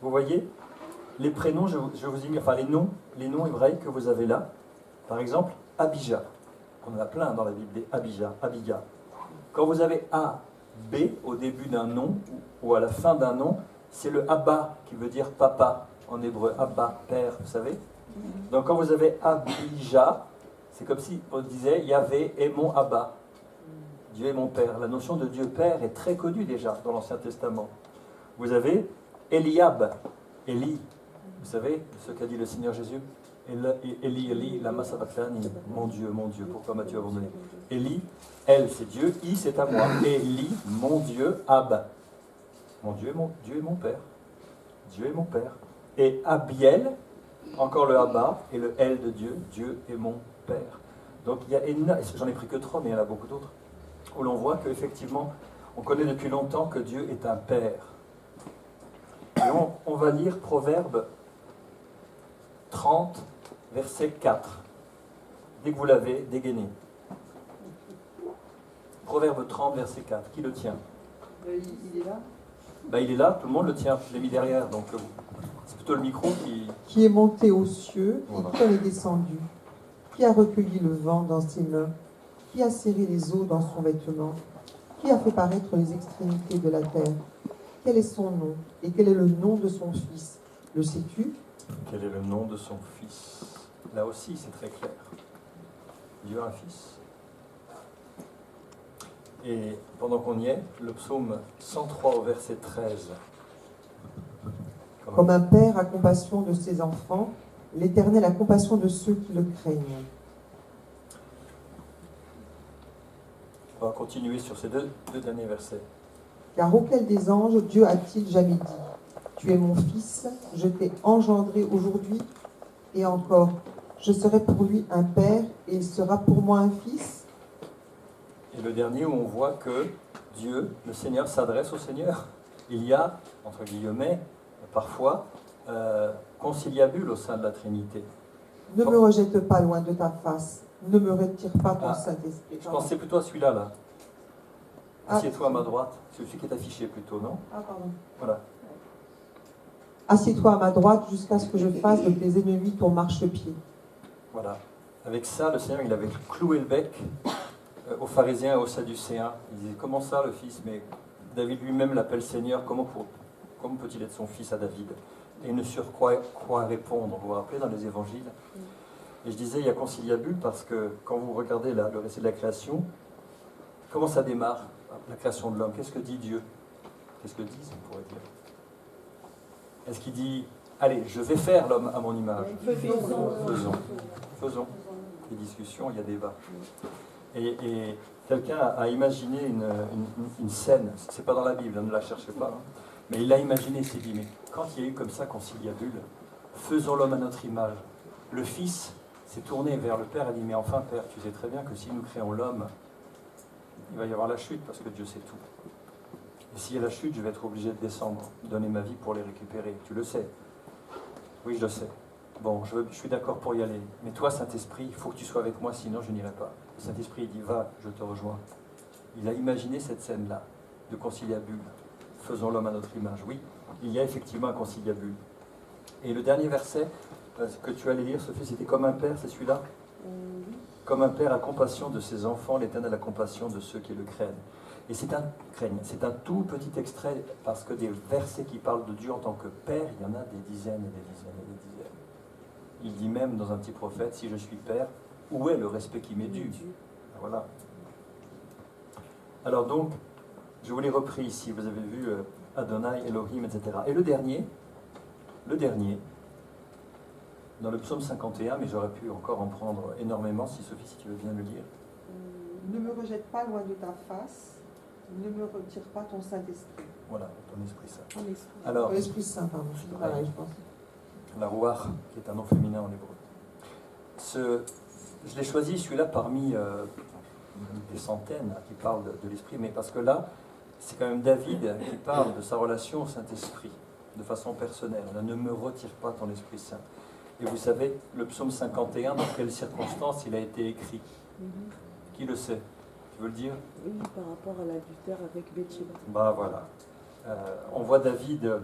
Vous voyez, les prénoms, je vous ai mis, enfin les noms hébraïques que vous avez là. Par exemple, Abijah. On en a plein dans la Bible, des Abijah, Abiga. Quand vous avez A, B au début d'un nom ou à la fin d'un nom, c'est le Abba qui veut dire papa en hébreu, Abba, père, vous savez. Donc quand vous avez Abijah, c'est comme si on disait Yahvé est mon Abba. Dieu est mon père. La notion de Dieu père est très connue déjà dans l'Ancien Testament. Vous avez Eliab, Élie. Vous savez ce qu'a dit le Seigneur Jésus? Élie, Élie, lama sabachthani. Mon Dieu, pourquoi m'as-tu abandonné? Élie, elle c'est Dieu, I c'est à moi. Élie, mon Dieu, Ab. Mon Dieu est mon père. Dieu est mon père. Et Abiel, encore le Abba, et le L de Dieu, Dieu est mon père. Donc il y a énormément, j'en ai pris que 3, mais il y en a beaucoup d'autres. où l'on voit qu'effectivement, on connaît depuis longtemps que Dieu est un Père. Et on va lire Proverbe 30, verset 4. Dès que vous l'avez, dégainez. Proverbe 30, verset 4. Qui le tient? Il est là. Il est là, tout le monde le tient. Je l'ai mis derrière, donc c'est plutôt le micro qui... Qui est monté aux cieux Voilà. et qui en est descendu? Qui a recueilli le vent dans ses mains? Qui a serré les eaux dans son vêtement? Qui a fait paraître les extrémités de la terre? Quel est son nom? Et quel est le nom de son fils? Le sais-tu? Quel est le nom de son fils? Là aussi, c'est très clair. Dieu a un fils. Et pendant qu'on y est, le psaume 103 au verset 13. Comme un père a compassion de ses enfants, l'Éternel a compassion de ceux qui le craignent. On va continuer sur ces deux derniers versets. Car auquel des anges Dieu a-t-il jamais dit: Tu es mon fils, je t'ai engendré aujourd'hui, et encore, je serai pour lui un père, et il sera pour moi un fils. Et le dernier où on voit que Dieu, le Seigneur, s'adresse au Seigneur. Il y a, entre guillemets, parfois, conciliabule au sein de la Trinité. Ne me rejette pas loin de ta face, ne me retire pas ton Ah, Saint-Esprit. Je pensais plutôt à celui-là, là. Ah. Assieds-toi à ma droite. C'est celui qui est affiché plutôt, non? Ah, pardon. Voilà. Assieds-toi à ma droite jusqu'à ce que je fasse de tes ennemis ton marchepied. Voilà. Avec ça, le Seigneur, il avait cloué le bec aux pharisiens et aux sadducéens. Il disait, comment ça, le fils? Mais David lui-même l'appelle Seigneur. Comment peut-il être son fils à David? Et il ne surcroît quoi répondre. Vous vous rappelez dans les évangiles? Et je disais, il y a conciliabule parce que quand vous regardez le récit de la création, comment ça démarre, la création de l'homme? Qu'est-ce que dit Dieu? Qu'est-ce que disent, on pourrait dire? Est-ce qu'il dit, allez, je vais faire l'homme à mon image? Faisons. Il y a discussions, il y a débat. Et quelqu'un a imaginé une scène, c'est pas dans la Bible, ne la cherchez pas, hein, mais il l'a imaginé, il s'est dit, mais quand il y a eu comme ça conciliabule, faisons l'homme à notre image, le Fils s'est tourné vers le Père et a dit, mais enfin Père, tu sais très bien que si nous créons l'homme, il va y avoir la chute parce que Dieu sait tout. Et s'il y a la chute, je vais être obligé de descendre, donner ma vie pour les récupérer. Tu le sais. Oui, je le sais. Bon, je suis d'accord pour y aller. Mais toi, Saint-Esprit, il faut que tu sois avec moi, sinon je n'irai pas. Le Saint-Esprit, il dit, va, je te rejoins. Il a imaginé cette scène-là, de conciliabule. Faisons l'homme à notre image. Oui, il y a effectivement un conciliabule. Et le dernier verset que tu allais lire, Sophie, c'était comme un père, c'est celui-là? Comme un père a compassion de ses enfants, l'Éternel a compassion de ceux qui le craignent. Et c'est un tout petit extrait, parce que des versets qui parlent de Dieu en tant que Père, il y en a des dizaines et des dizaines et des dizaines. Il dit même dans un petit prophète, si je suis Père, où est le respect qui m'est dû? Voilà. Alors donc, je vous l'ai repris ici, vous avez vu Adonai, Elohim, etc. Et le dernier, dans le psaume 51, mais j'aurais pu encore en prendre énormément, si Sophie, si tu veux bien le lire. Ne me rejette pas loin de ta face, ne me retire pas ton Saint-Esprit. Voilà, ton Esprit Saint. Ton esprit. Alors, L'Esprit Saint, pardon, c'est pareil, je pense. la Ruach, qui est un nom féminin en hébreu. Je l'ai choisi, celui-là, parmi des centaines qui parlent de l'Esprit, mais parce que là, c'est quand même David qui parle de sa relation au Saint-Esprit, de façon personnelle. Là, ne me retire pas ton Esprit Saint. Et vous savez, le psaume 51, dans quelles circonstances il a été écrit? Qui le sait? Tu veux le dire? Oui, par rapport à l'adultère avec Bathsheba. Bah voilà. On voit David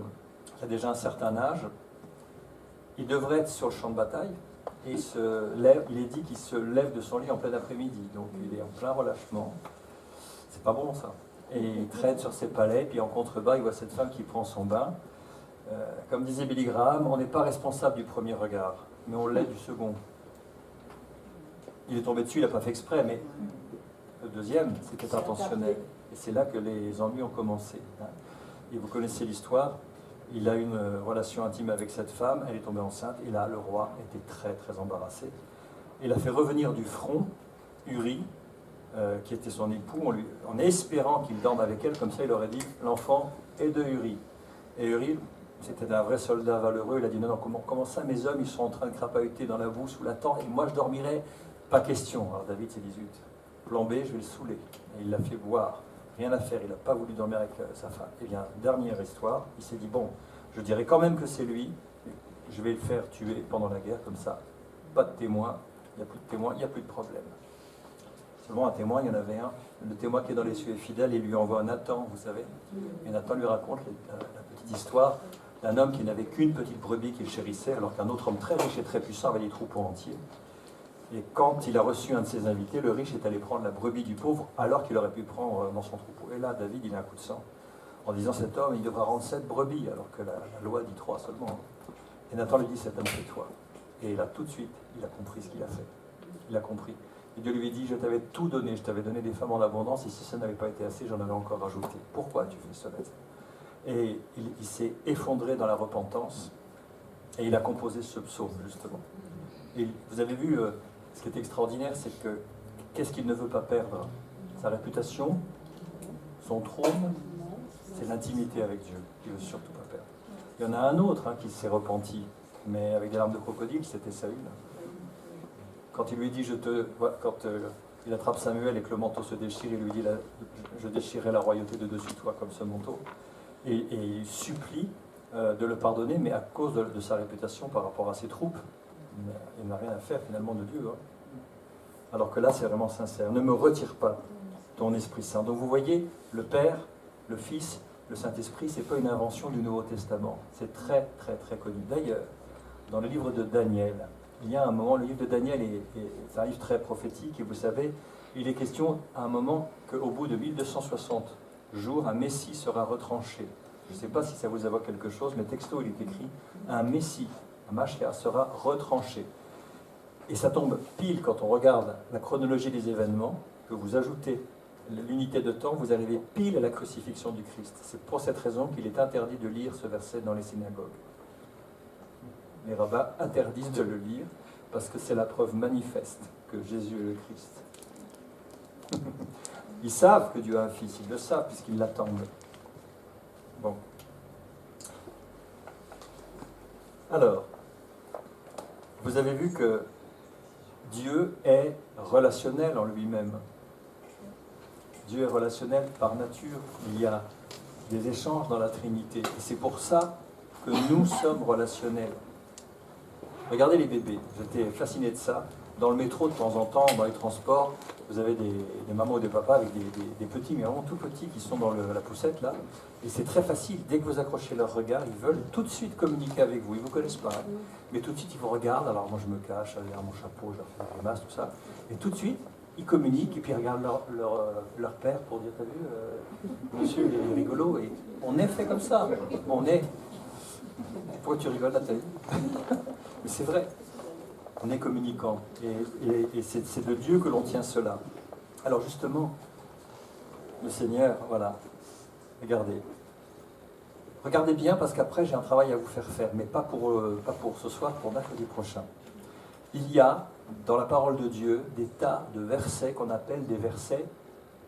qui a déjà un certain âge. Il devrait être sur le champ de bataille. Et il est dit qu'il se lève de son lit en plein après-midi. Donc il est en plein relâchement. C'est pas bon ça. Et il traîne sur ses palais. Puis en contrebas, il voit cette femme qui prend son bain. Comme disait Billy Graham, on n'est pas responsable du premier regard, mais on l'est du second. Il est tombé dessus, il n'a pas fait exprès, mais le deuxième, c'était intentionnel. Et c'est là que les ennuis ont commencé. Et vous connaissez l'histoire, il a une relation intime avec cette femme, elle est tombée enceinte, et là, le roi était très, très embarrassé. Il a fait revenir du front Uri, qui était son époux, en espérant qu'il dorme avec elle, comme ça il aurait dit, l'enfant est de Uri. Et Uri, c'était un vrai soldat valeureux, il a dit, non, comment ça, mes hommes, ils sont en train de crapahuter dans la boue sous la tente, et moi je dormirai? Pas question. Alors David s'est dit, zut, Plan B, je vais le saouler. Et il l'a fait boire. Rien à faire, il n'a pas voulu dormir avec sa femme. Et bien, dernière histoire, il s'est dit, bon, je dirais quand même que c'est lui, je vais le faire tuer pendant la guerre, comme ça. Pas de témoin, il n'y a plus de témoin, il n'y a plus de problème. Seulement un témoin, il y en avait un. Le témoin qui est dans les cieux est fidèle, il lui envoie Nathan, vous savez. Et Nathan lui raconte la petite histoire d'un homme qui n'avait qu'une petite brebis qu'il chérissait, alors qu'un autre homme très riche et très puissant avait des troupeaux entiers. Et quand il a reçu un de ses invités, le riche est allé prendre la brebis du pauvre, alors qu'il aurait pu prendre dans son troupeau. Et là, David, il a un coup de sang, en disant, cet homme, il devra rendre 7 brebis, alors que la loi dit 3 seulement. Et Nathan lui dit, cet homme, c'est toi. Et là, tout de suite, il a compris ce qu'il a fait. Il a compris. Et Dieu lui dit, je t'avais tout donné, je t'avais donné des femmes en abondance, et si ça n'avait pas été assez, j'en avais encore rajouté. Pourquoi tu fais cela? Et il s'est effondré dans la repentance, et il a composé ce psaume, justement. Et vous avez vu, ce qui est extraordinaire, c'est que, qu'est-ce qu'il ne veut pas perdre? Sa réputation, son trône, c'est l'intimité avec Dieu, qu'il ne veut surtout pas perdre. Il y en a un autre qui s'est repenti, mais avec des larmes de crocodile, c'était Saül. Quand il lui dit, quand il attrape Samuel et que le manteau se déchire, il lui dit, je déchirerai la royauté de dessus toi comme ce manteau. Et il supplie de le pardonner, mais à cause de sa réputation par rapport à ses troupes, il n'a rien à faire finalement de Dieu. Alors que là, c'est vraiment sincère. Ne me retire pas ton Esprit Saint. Donc vous voyez, le Père, le Fils, le Saint-Esprit, ce n'est pas une invention du Nouveau Testament. C'est très, très, très connu. D'ailleurs, dans le livre de Daniel, il y a un moment, le livre de Daniel c'est un livre très prophétique, et vous savez, il est question à un moment qu'au bout de 1260 jours, un Messie sera retranché. Je ne sais pas si ça vous évoque quelque chose, mais texto, il est écrit, un Messie, un Mashiach, sera retranché. Et ça tombe pile quand on regarde la chronologie des événements, que vous ajoutez l'unité de temps, vous arrivez pile à la crucifixion du Christ. C'est pour cette raison qu'il est interdit de lire ce verset dans les synagogues. Les rabbins interdisent de le lire parce que c'est la preuve manifeste que Jésus est le Christ. Ils savent que Dieu a un fils, ils le savent puisqu'ils l'attendent. Bon. Alors, vous avez vu que Dieu est relationnel en lui-même. Dieu est relationnel par nature. Il y a des échanges dans la Trinité. Et c'est pour ça que nous sommes relationnels. Regardez les bébés. J'étais fasciné de ça. Dans le métro, de temps en temps, dans les transports, vous avez des mamans ou des papas avec des petits, mais vraiment tout petits, qui sont dans la poussette, là. Et c'est très facile. Dès que vous accrochez leur regard, ils veulent tout de suite communiquer avec vous. Ils ne vous connaissent pas. Mais tout de suite, ils vous regardent. Alors moi, je me cache derrière mon chapeau, je leur fais des grimaces, tout ça. Et tout de suite, ils communiquent et puis ils regardent leur père pour dire, t'as vu, monsieur, il est rigolo. Et on est fait comme ça. On est... Pourquoi tu rigoles, Nathalie? Mais c'est vrai. On est communicant. Et c'est de Dieu que l'on tient cela. Alors justement, le Seigneur, voilà, regardez. Regardez bien, parce qu'après, j'ai un travail à vous faire, mais pas pour ce soir, pour mercredi prochain. Il y a, dans la parole de Dieu, des tas de versets qu'on appelle des versets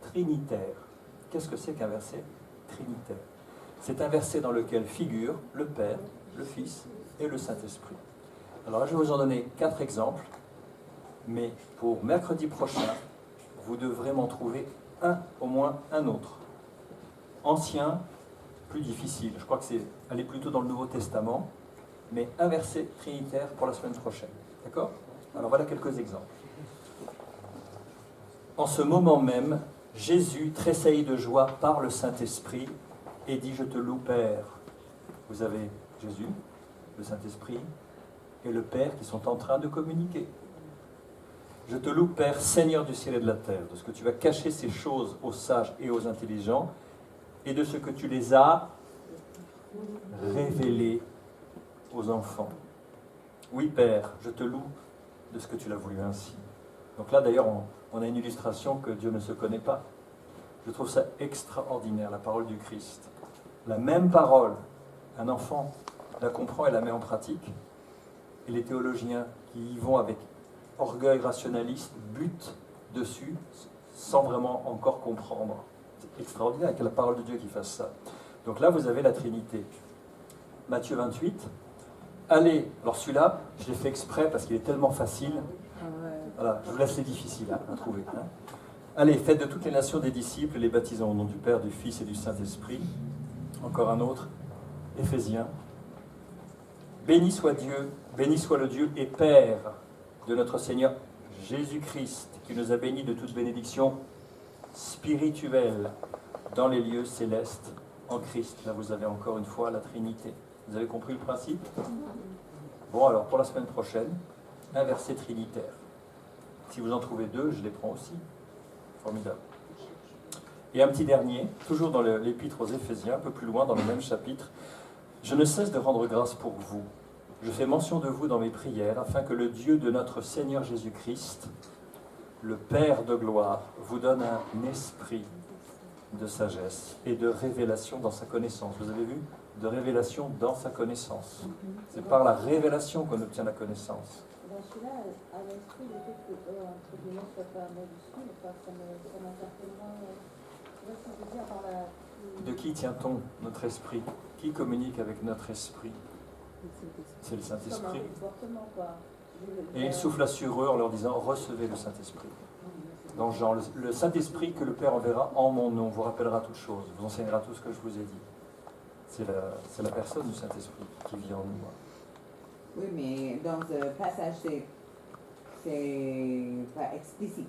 trinitaires. Qu'est-ce que c'est qu'un verset trinitaire? C'est un verset dans lequel figurent le Père, le Fils et le Saint-Esprit. Alors là, je vais vous en donner 4 exemples, mais pour mercredi prochain, vous devrez m'en trouver au moins un autre. Ancien, plus difficile. Je crois que c'est aller plutôt dans le Nouveau Testament, mais un verset trinitaire pour la semaine prochaine. D'accord? Alors voilà quelques exemples. En ce moment même, Jésus tressaillit de joie par le Saint-Esprit et dit, je te loue, Père. Vous avez Jésus, le Saint-Esprit et le Père qui sont en train de communiquer. Je te loue, Père, Seigneur du ciel et de la terre, de ce que tu vas cacher ces choses aux sages et aux intelligents, et de ce que tu les as révélées aux enfants. Oui, Père, je te loue de ce que tu l'as voulu ainsi. Donc là, d'ailleurs, on a une illustration que Dieu ne se connaît pas. Je trouve ça extraordinaire, la parole du Christ. La même parole, un enfant la comprend et la met en pratique, et les théologiens qui y vont avec orgueil rationaliste butent dessus sans vraiment encore comprendre. C'est extraordinaire avec la parole de Dieu qui fasse ça. Donc là, vous avez la Trinité. Matthieu 28. Allez, alors celui-là, je l'ai fait exprès parce qu'il est tellement facile. Voilà, je vous laisse les difficiles à trouver. Allez, faites de toutes les nations des disciples, les baptisant au nom du Père, du Fils et du Saint-Esprit. Encore un autre, Éphésiens. Béni soit Dieu, béni soit le Dieu et Père de notre Seigneur Jésus-Christ, qui nous a bénis de toute bénédiction spirituelle dans les lieux célestes en Christ. Là, vous avez encore une fois la Trinité. Vous avez compris le principe? Bon, alors, pour la semaine prochaine, un verset trinitaire. Si vous en trouvez deux, je les prends aussi. Formidable. Et un petit dernier, toujours dans l'épître aux Éphésiens, un peu plus loin, dans le même chapitre. Je ne cesse de rendre grâce pour vous. Je fais mention de vous dans mes prières, afin que le Dieu de notre Seigneur Jésus-Christ, le Père de gloire, vous donne un esprit de sagesse et de révélation dans sa connaissance. Vous avez vu? De révélation dans sa connaissance. C'est par la révélation qu'on obtient la connaissance. Dans celui-là, à l'esprit, le fait que entre guillemets soit pas majuscule, enfin, ça m'a certainement. Tu vois ce que je veux dire par la. De qui tient-on notre esprit? Qui communique avec notre esprit? C'est le Comme un Saint-Esprit. comportement, quoi. Et il souffla sur eux en leur disant, recevez le Saint-Esprit. Dans Jean, le Saint-Esprit que le Père enverra en mon nom vous rappellera toutes choses, vous enseignera tout ce que je vous ai dit. C'est la personne du Saint-Esprit qui vit en nous. Oui, mais dans ce passage, c'est pas explicite.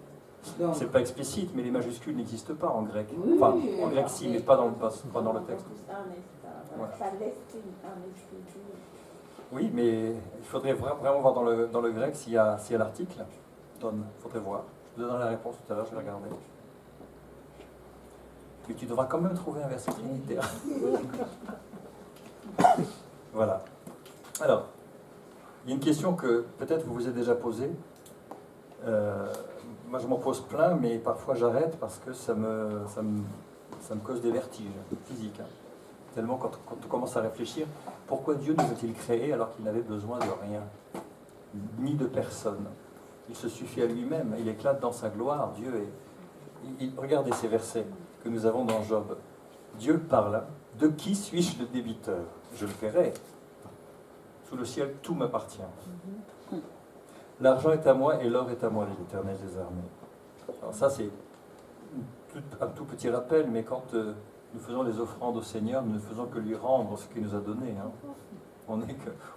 Donc, C'est pas explicite, mais les majuscules n'existent pas en grec. Oui, Enfin, oui, en grec oui. si, mais pas dans le texte. Voilà. Ça laisse un esprit Dieu. Oui, mais il faudrait vraiment voir dans le grec s'il y a l'article. Il faudrait voir. Je vous donnerai la réponse tout à l'heure, je vais regarder. Mais tu devras quand même trouver un verset trinitaire. Voilà. Alors, il y a une question que peut-être vous vous êtes déjà posée. Moi, je m'en pose plein, mais parfois j'arrête parce que ça me cause des vertiges physiques. Hein. Tellement quand on commence à réfléchir, pourquoi Dieu nous a-t-il créés alors qu'il n'avait besoin de rien, ni de personne? Il se suffit à lui-même, il éclate dans sa gloire, Dieu est... Regardez ces versets que nous avons dans Job. Dieu parle, de qui suis-je le débiteur? Je le paierai. Sous le ciel, tout m'appartient. L'argent est à moi et l'or est à moi, dit l'Éternel des armées. Alors ça, c'est un tout petit rappel, mais quand nous faisons les offrandes au Seigneur, nous ne faisons que lui rendre ce qu'il nous a donné. Hein.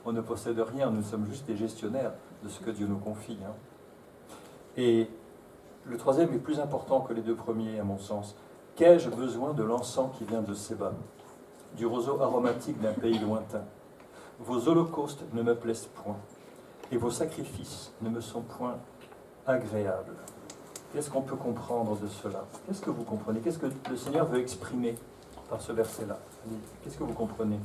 On ne possède rien, nous sommes juste des gestionnaires de ce que Dieu nous confie. Hein. Et le troisième est plus important que les deux premiers, à mon sens. Qu'ai-je besoin de l'encens qui vient de Séba, du roseau aromatique d'un pays lointain? Vos holocaustes ne me plaisent point, et vos sacrifices ne me sont point agréables. Qu'est-ce qu'on peut comprendre de cela? Qu'est-ce que vous comprenez? Qu'est-ce que le Seigneur veut exprimer par ce verset-là? Qu'est-ce que vous comprenez?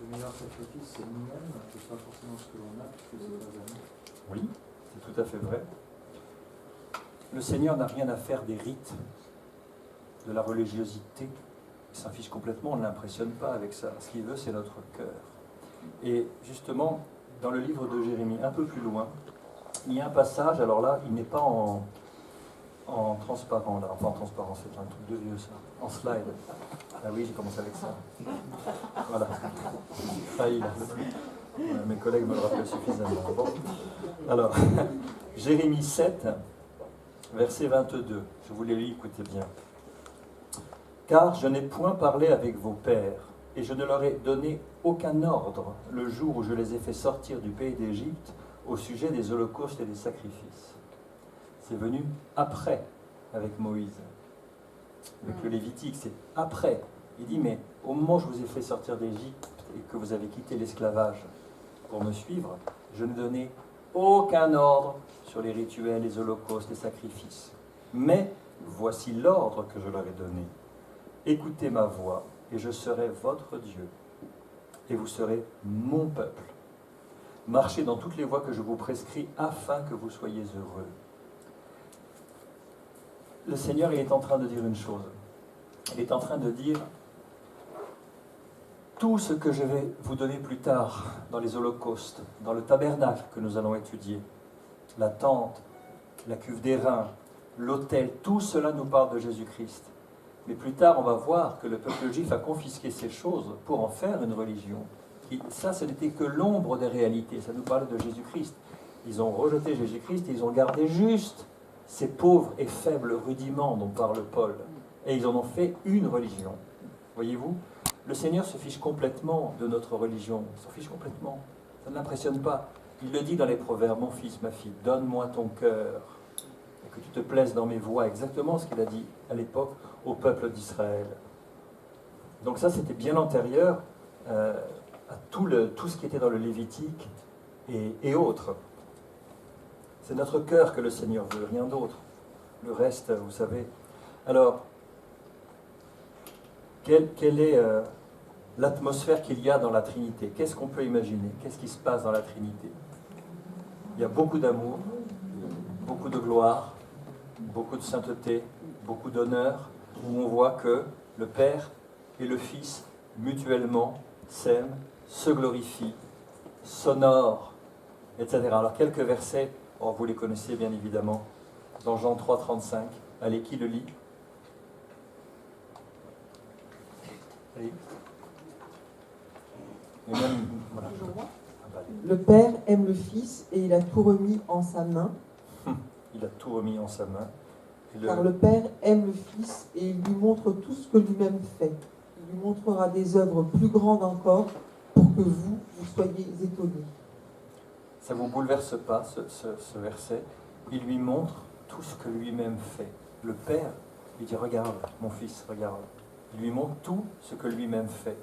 Le meilleur sacrifice, c'est nous-mêmes, c'est pas forcément ce que l'on a, puisque c'est pas à nous. Oui, c'est tout à fait vrai. Le Seigneur n'a rien à faire des rites, de la religiosité. Il s'en fiche complètement, on ne l'impressionne pas avec ça. Ce qu'il veut, c'est notre cœur. Et justement, dans le livre de Jérémie, un peu plus loin, il y a un passage, alors là, il n'est pas en transparent, là. Enfin, en transparent, c'est un truc de vieux, ça. En slide. Ah oui, j'ai commencé avec ça. Voilà. Failli, là. Mes collègues me le rappellent suffisamment. Bon. Alors, Jérémie 7, verset 22. Je vous l'ai lu, écoutez bien. Car je n'ai point parlé avec vos pères, et je ne leur ai donné aucun ordre le jour où je les ai fait sortir du pays d'Égypte au sujet des holocaustes et des sacrifices. C'est venu après, avec Moïse. Avec le Lévitique, c'est après. Il dit, mais au moment où je vous ai fait sortir d'Égypte et que vous avez quitté l'esclavage pour me suivre, je n'ai donné aucun ordre sur les rituels, les holocaustes, les sacrifices. Mais voici l'ordre que je leur ai donné. Écoutez ma voix, et je serai votre Dieu, et vous serez mon peuple. Marchez dans toutes les voies que je vous prescris, afin que vous soyez heureux. Le Seigneur, il est en train de dire une chose. Il est en train de dire, tout ce que je vais vous donner plus tard, dans les holocaustes, dans le tabernacle que nous allons étudier, la tente, la cuve d'airain, l'autel, tout cela nous parle de Jésus-Christ. Mais plus tard, on va voir que le peuple juif a confisqué ces choses pour en faire une religion. Et ça, ce n'était que l'ombre des réalités. Ça nous parlait de Jésus-Christ. Ils ont rejeté Jésus-Christ et ils ont gardé juste ces pauvres et faibles rudiments dont parle Paul. Et ils en ont fait une religion. Voyez-vous, le Seigneur se fiche complètement de notre religion. Il s'en fiche complètement. Ça ne l'impressionne pas. Il le dit dans les Proverbes, mon fils, ma fille, donne-moi ton cœur et que tu te plaises dans mes voies. Exactement ce qu'il a dit à l'époque au peuple d'Israël. Donc ça, c'était bien antérieur à tout ce qui était dans le Lévitique et autres. C'est notre cœur que le Seigneur veut, rien d'autre. Le reste, vous savez. Alors, quelle est l'atmosphère qu'il y a dans la Trinité? Qu'est-ce qu'on peut imaginer? Qu'est-ce qui se passe dans la Trinité? Il y a beaucoup d'amour, beaucoup de gloire, beaucoup de sainteté, beaucoup d'honneur, où on voit que le Père et le Fils, mutuellement, s'aiment, se glorifient, s'honorent, etc. Alors, quelques versets, vous les connaissez bien évidemment, dans Jean 3, 35. Allez, qui le lit? Allez. Et même, voilà. Le Père aime le Fils et il a tout remis en sa main. Il a tout remis en sa main. Car le Père aime le Fils et il lui montre tout ce que lui-même fait. Il lui montrera des œuvres plus grandes encore pour que vous soyez étonnés. Ça ne vous bouleverse pas, ce verset? Il lui montre tout ce que lui-même fait. Le Père, il dit, regarde, mon fils, regarde. Il lui montre tout ce que lui-même fait.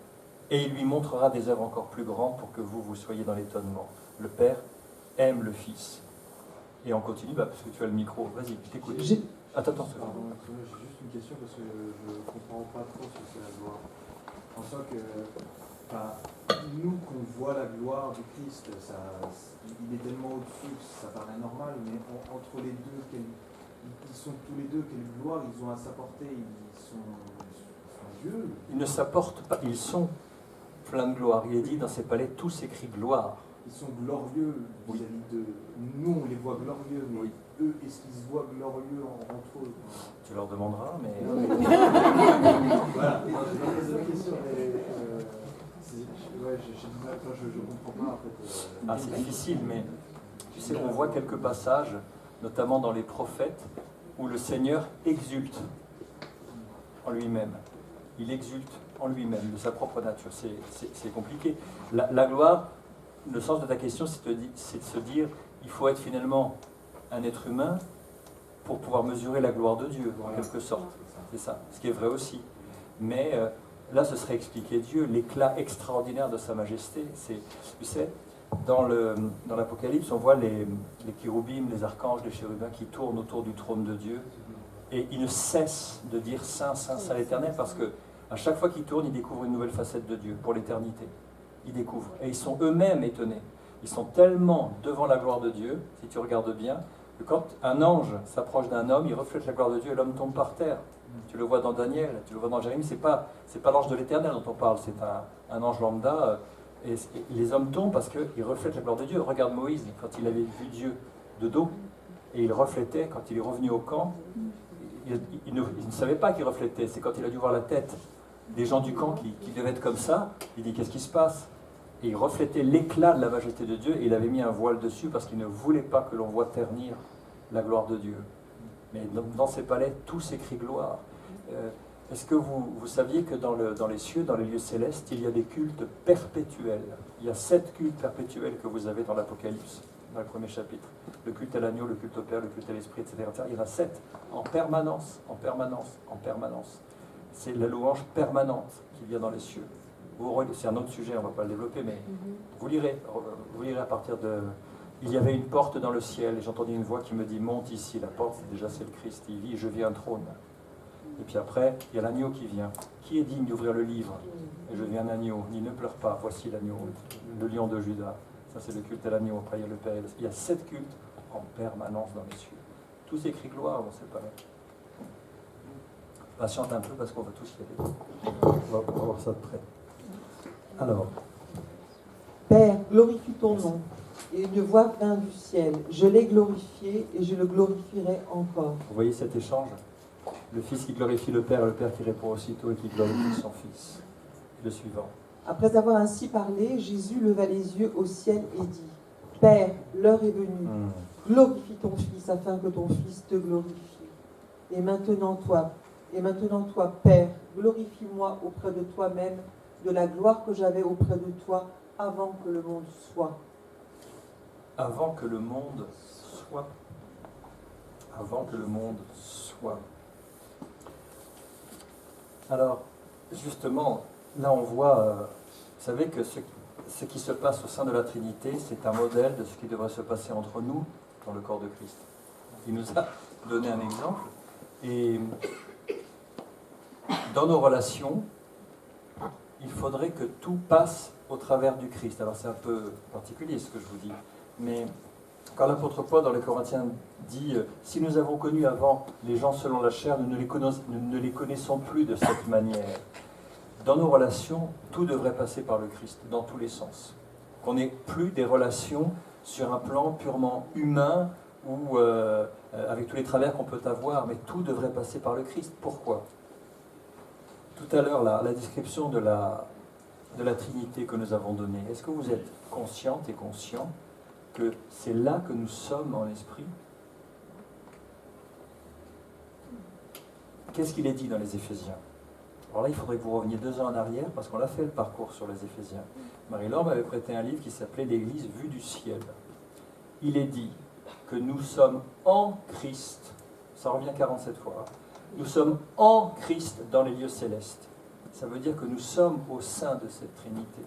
Et il lui montrera des œuvres encore plus grandes pour que vous soyez dans l'étonnement. Le Père aime le Fils. Et on continue, parce que tu as le micro. Vas-y, je t'écoute. Attends, Pardon, j'ai juste une question parce que je ne comprends pas trop ce que c'est la gloire. En soi que, nous, qu'on voit la gloire du Christ, il est tellement au-dessus que ça paraît normal, mais entre les deux, ils sont tous les deux, quelle gloire ils ont à s'apporter? Ils sont Dieu. Ils ne s'apportent pas, ils sont pleins de gloire. Il est dit dans ces palais, tous écrits gloire. Ils sont glorieux vis-à-vis de nous, on les voit glorieux, mais eux, est-ce qu'ils se voient glorieux entre eux? Tu leur demanderas, mais... Voilà, je me pose la question, mais j'ai du mal, je ne comprends pas en fait. C'est difficile, mais tu sais, on voit quelques passages, notamment dans les prophètes, où le Seigneur exulte en lui-même. Il exulte en lui-même, de sa propre nature. C'est compliqué. La gloire, le sens de ta question, c'est de se dire, il faut être finalement un être humain pour pouvoir mesurer la gloire de Dieu, en quelque sorte. C'est ça, ce qui est vrai aussi. Mais là, ce serait expliquer Dieu, l'éclat extraordinaire de sa majesté. Tu sais, dans l'Apocalypse, on voit les kéroubim, les archanges, les chérubins qui tournent autour du trône de Dieu. Et ils ne cessent de dire Saint, Saint, Saint l'Éternel, parce que à chaque fois qu'ils tournent, ils découvrent une nouvelle facette de Dieu pour l'éternité. Ils découvrent. Et ils sont eux-mêmes étonnés. Ils sont tellement devant la gloire de Dieu, si tu regardes bien, que quand un ange s'approche d'un homme, il reflète la gloire de Dieu et l'homme tombe par terre. Tu le vois dans Daniel, tu le vois dans Jérémie, c'est pas l'ange de l'Éternel dont on parle, c'est un ange lambda. Et les hommes tombent parce qu'ils reflètent la gloire de Dieu. Regarde Moïse, quand il avait vu Dieu de dos, et il reflétait, quand il est revenu au camp, il ne savait pas qu'il reflétait, c'est quand il a dû voir la tête des gens du camp qui devaient être comme ça, il dit qu'est-ce qui se passe? Et il reflétait l'éclat de la majesté de Dieu et il avait mis un voile dessus parce qu'il ne voulait pas que l'on voie ternir la gloire de Dieu. Mais dans ces palais, tout s'écrit gloire. Est-ce que vous saviez que dans les cieux, dans les lieux célestes, il y a des cultes perpétuels? Il y a 7 cultes perpétuels que vous avez dans l'Apocalypse, dans le premier chapitre. Le culte à l'agneau, le culte au Père, le culte à l'Esprit, etc. Il y en a 7 en permanence, en permanence, en permanence. C'est la louange permanente qu'il y a dans les cieux. C'est un autre sujet, on ne va pas le développer, mais vous lirez à partir de... Il y avait une porte dans le ciel, et j'entendis une voix qui me dit, monte ici. La porte, c'est le Christ, il dit, je vis un trône. Et puis après, il y a l'agneau qui vient. Qui est digne d'ouvrir le livre? Et je viens un agneau, ni ne pleure pas, voici l'agneau, le lion de Juda. Ça c'est le culte à l'agneau, après il y a le Père. Il y a 7 cultes en permanence dans les cieux. Tout s'écrit gloire, on ne sait pas. Patiente un peu parce qu'on va tous y aller. On va voir ça de près. Alors. Père, glorifie ton nom. Et une voix vint du ciel. Je l'ai glorifié et je le glorifierai encore. Vous voyez cet échange? Le Fils qui glorifie le Père qui répond aussitôt et qui glorifie son Fils. Le suivant. Après avoir ainsi parlé, Jésus leva les yeux au ciel et dit, Père, l'heure est venue. glorifie ton Fils afin que ton Fils te glorifie. Et maintenant toi, Père, glorifie-moi auprès de toi-même de la gloire que j'avais auprès de toi avant que le monde soit. Avant que le monde soit. Avant que le monde soit. Alors, justement, là on voit, vous savez que ce qui se passe au sein de la Trinité, c'est un modèle de ce qui devrait se passer entre nous dans le corps de Christ. Il nous a donné un exemple. Et dans nos relations, il faudrait que tout passe au travers du Christ. Alors c'est un peu particulier ce que je vous dis, mais quand l'apôtre Paul dans les Corinthiens dit « Si nous avons connu avant les gens selon la chair, nous ne les connaissons plus de cette manière ». Dans nos relations, tout devrait passer par le Christ, dans tous les sens. Qu'on n'ait plus des relations sur un plan purement humain ou avec tous les travers qu'on peut avoir, mais tout devrait passer par le Christ. Pourquoi ? Tout à l'heure, la description de la Trinité que nous avons donnée, est-ce que vous êtes consciente et conscient que c'est là que nous sommes en esprit? Qu'est-ce qu'il est dit dans les Éphésiens? Alors là, il faudrait que vous reveniez 2 ans en arrière, parce qu'on a fait le parcours sur les Éphésiens. Marie-Laure m'avait prêté un livre qui s'appelait « L'Église vue du ciel ». Il est dit que nous sommes en Christ, ça revient 47 fois, nous sommes en Christ dans les lieux célestes. Ça veut dire que nous sommes au sein de cette Trinité.